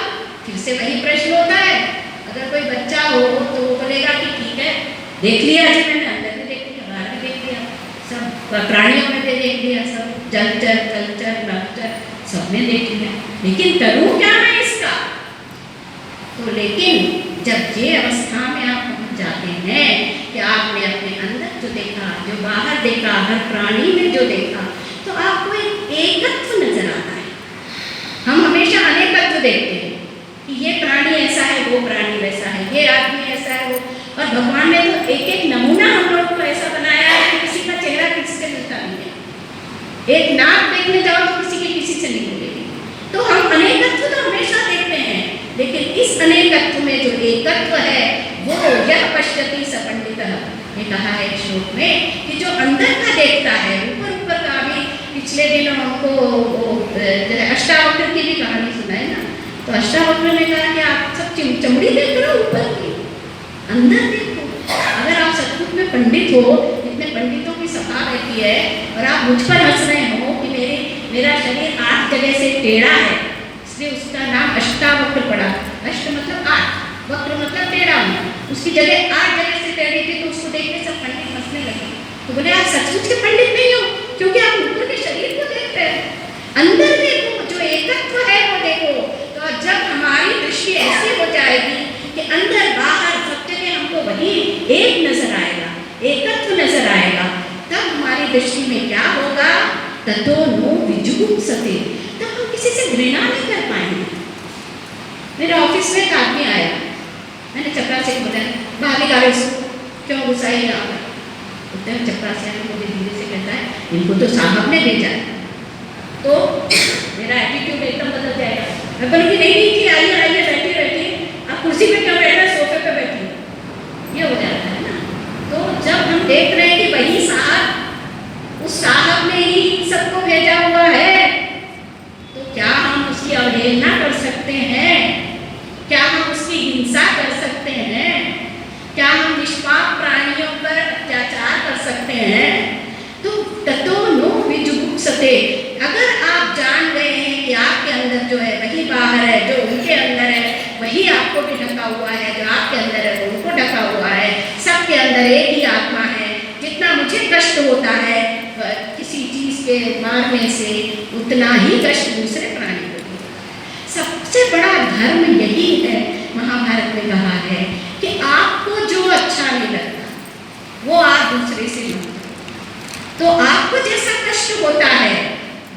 फिर से वही प्रश्न होता है, अगर कोई बच्चा हो तो वो बोलेगा कि ठीक है, देख लिया जी मैंने, अंदर भी देख लिया, बाहर भी देख लिया, सब प्राणियों में भी देख लिया, सब जलचर तलचर नभचर सब में देख लिया, लेकिन करूँ क्या मैं इसका? तो लेकिन जब ये अवस्था में आप पहुँच जाते हैं कि आपने अपने अंदर जो देखा, जो बाहर देखा, हर प्राणी में जो देखा, तो आपको एक एकत्व नजर आता है। हम हमेशा अनेकत्व देखते हैं कि ये प्राणी ऐसा है, वो प्राणी वैसा है, ये आदमी ऐसा है, वो। और भगवान ने तो एक एक नमूना हम लोग को ऐसा बनाया है कि किसी का चेहरा किसी से मिलता नहीं है। एक नाक देखने जाओ तो किसी के किसी से नहीं मिलेगी। तो हम अनेकत्व तो हमेशा देखते हैं, लेकिन इस अनेकत्व में जो एकत्व है वो यह पश्यति स पंडितः, ये कहा है एक श्लोक में कि जो अंदर का देखता है, ऊपर ऊपर का भी। पिछले दिनों हमको अष्टावक्र की भी कहानी सुनाई ना, तो अष्टावक्र ने कहा कि आप सब चमड़ी देख रहे हो, ऊपर की, अंदर देखो। अगर आप सचमुच में पंडित हो, इतने पंडितों की सभा रहती है और आप मुझ पर हंस रहे हो कि मेरा शरीर 8 जगह से टेढ़ा है, इसलिए उसका नाम अष्टावक्र पड़ा। अष्ट मतलब 8, वक्र मतलब टेढ़ा होना। उसकी जगह 8 जगह से टेढ़ी थी, तो उसको देख के सब पंडित हंसने लगे। तो बोले आप सचमुच के पंडित नहीं हो, क्योंकि आप ऊपर के शरीर को देख रहे हो, अंदर देखो, जो एकत्व है वो देखो। तो जब हमारी दृष्टि ऐसी हो जाएगी कि अंदर बाहर सब जगह हमको वही एक नजर आएगा, एकत्व नजर आएगा, तब हमारी दृष्टि में क्या होगा? ततो नो विजुगुप्सते, तब हम किसी से घृणा नहीं कर पाएंगे। मेरे ऑफिस में एक आदमी आया, मैंने चपरासी से बोला, बाहर निकालो इसको, क्यों गुस्साई यहाँ पर? बोलते हैं चपरासी मुझे धीरे से कहता है, इनको तो साहब ने भेजा है। तो मेरा एटीट्यूड एकदम बदल जाएगा। मैं बोलूँगी नहीं जी, आइए आइए, बैठिए बैठिए, आप कुर्सी पे क्यों बैठे, सोफे पे बैठिए, ये हो जाता है ना। तो जब हम देख रहे हैं कि वही साहब, उस साहब ने ही सबको भेजा हुआ है, तो क्या हम उसकी अवहेलना कर सकते हैं? क्या हम उसकी हिंसा कर सकते हैं? क्या हम निष्पाप प्राणियों पर अत्याचार कर सकते हैं? तो ततो नो विजुगुप्सते, अगर बाहर है, जो उनके अंदर है वही आपको भी ढका हुआ है, जो आपके अंदर है वो उनको ढका हुआ है। सबके अंदर एक ही आत्मा है। जितना मुझे कष्ट होता है किसी चीज़ के मारने से, उतना ही कष्ट दूसरे प्राणी को भी। सबसे बड़ा धर्म यही है, महाभारत में कहा है कि आपको जो अच्छा नहीं लगता वो आप दूसरे से मत करो। तो आपको जैसा कष्ट होता है,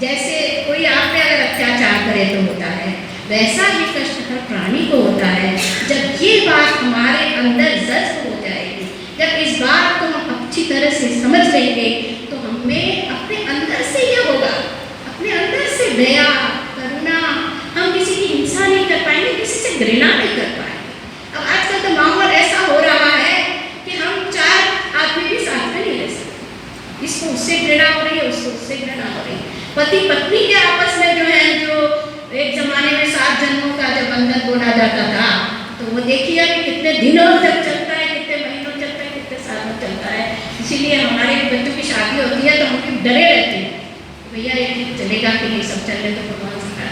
जैसे कोई आप पे अगर अत्याचार करे तो होता है, वैसा ही कष्ट हर प्राणी को होता है। जब ये बात हमारे अंदर जज्ब हो जाएगी, जब इस बात को हम अच्छी तरह से समझ लेंगे, तो हमें अपने अंदर से ये होगा, अपने अंदर से दया, करुणा, हम किसी की हिंसा नहीं कर पाएंगे, किसी से घृणा नहीं कर पाएंगे। अब आजकल तो माहौल ऐसा हो रहा है कि हम 4 आदमी भी साथ में नहीं रह सकते। इसको उससे घृणा हो रही है, उसको उससे घृणा हो रही है। पति पत्नी के आपस में जो है, जो एक जमाने में 7 जन्मों का जब बंधन बोला जाता था, तो वो देखिए कि कितने दिनों तक चलता है, कितने महीनों चलता है, कितने सालों चलता है। इसीलिए हमारे बच्चों की शादी होती है तो हम भी डरे रहते हैं, भैया ये ठीक चलेगा कि नहीं, सब चल रहे तो भगवान सिखा।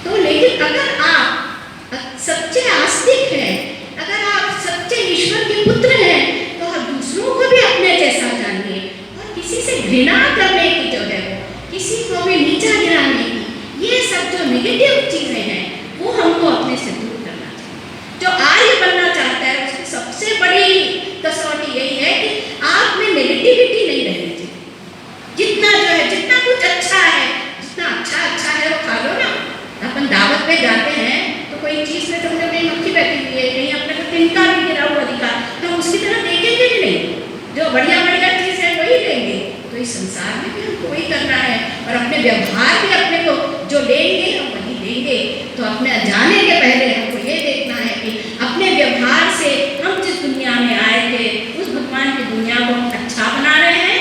तो लेकिन अगर आप सच्चे आस्तिक हैं, अगर आप सच्चे ईश्वर के पुत्र हैं, तो आप दूसरों को भी अपने जैसा जानिए, और किसी से घृणा करने की जो है वो, किसी को भी नीचा गिराने की, ये सब जो नेगेटिव चीज़ें हैं वो हमको अपने से दूर करना चाहिए। जो आर्य बनना चाहता है उसकी सबसे बड़ी कसौटी यही है कि आप में नेगेटिविटी नहीं रहनी चाहिए। जितना जो है, जितना कुछ अच्छा है, जितना अच्छा है वो खा लो ना। अपन दावत पे जाते हैं तो कोई चीज़ में तुमने कहीं मक्खी बैठी हुई है, कहीं अपने को तिनका भी गिरा हुआ दिखा, तो उसकी तरफ देखेंगे भी नहीं। जो बढ़िया चीज़ है वही लेंगे। तो इस संसार में भी हमको वही करना है, और अपने व्यवहार भी अपने को जो लेंगे हम वही देंगे। तो अपने जाने के पहले हमको ये देखना है कि अपने व्यवहार से हम जिस दुनिया में आए थे उस भगवान की दुनिया को हम अच्छा बना रहे हैं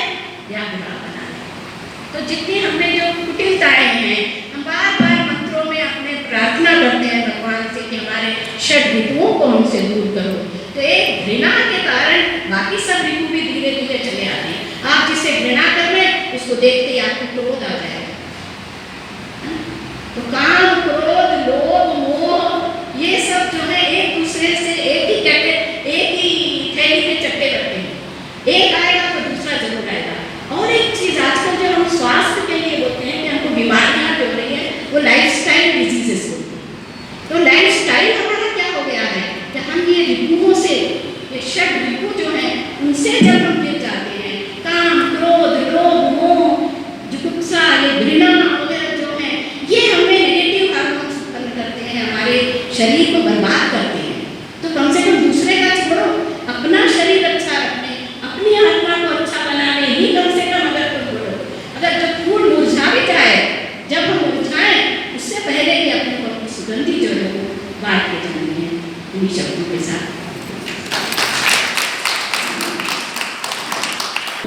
या बुरा बना रहे हैं। तो जितनी हमने जो कुटिलताएं हैं, हम बार बार मंत्रों में अपने प्रार्थना करते हैं भगवान से कि हमारे षड ऋतुओं को हमसे दूर करो। तो एक घृणा के कारण बाकी सब ऋतु भी धीरे धीरे चले आते हैं। आप जिसे घृणा कर रहे हैं उसको देखते ही आपको क्रोध आ जाएगा। तो काम, क्रोध, लोभ, मोह, ये सब जो है एक दूसरे से एक ही थैली के चट्टे करते हैं। एक आएगा तो दूसरा जरूर आएगा। और एक चीज़ आजकल जो हम स्वास्थ्य के लिए बोलते हैं कि हमको बीमारियां हो रही है, वो लाइफ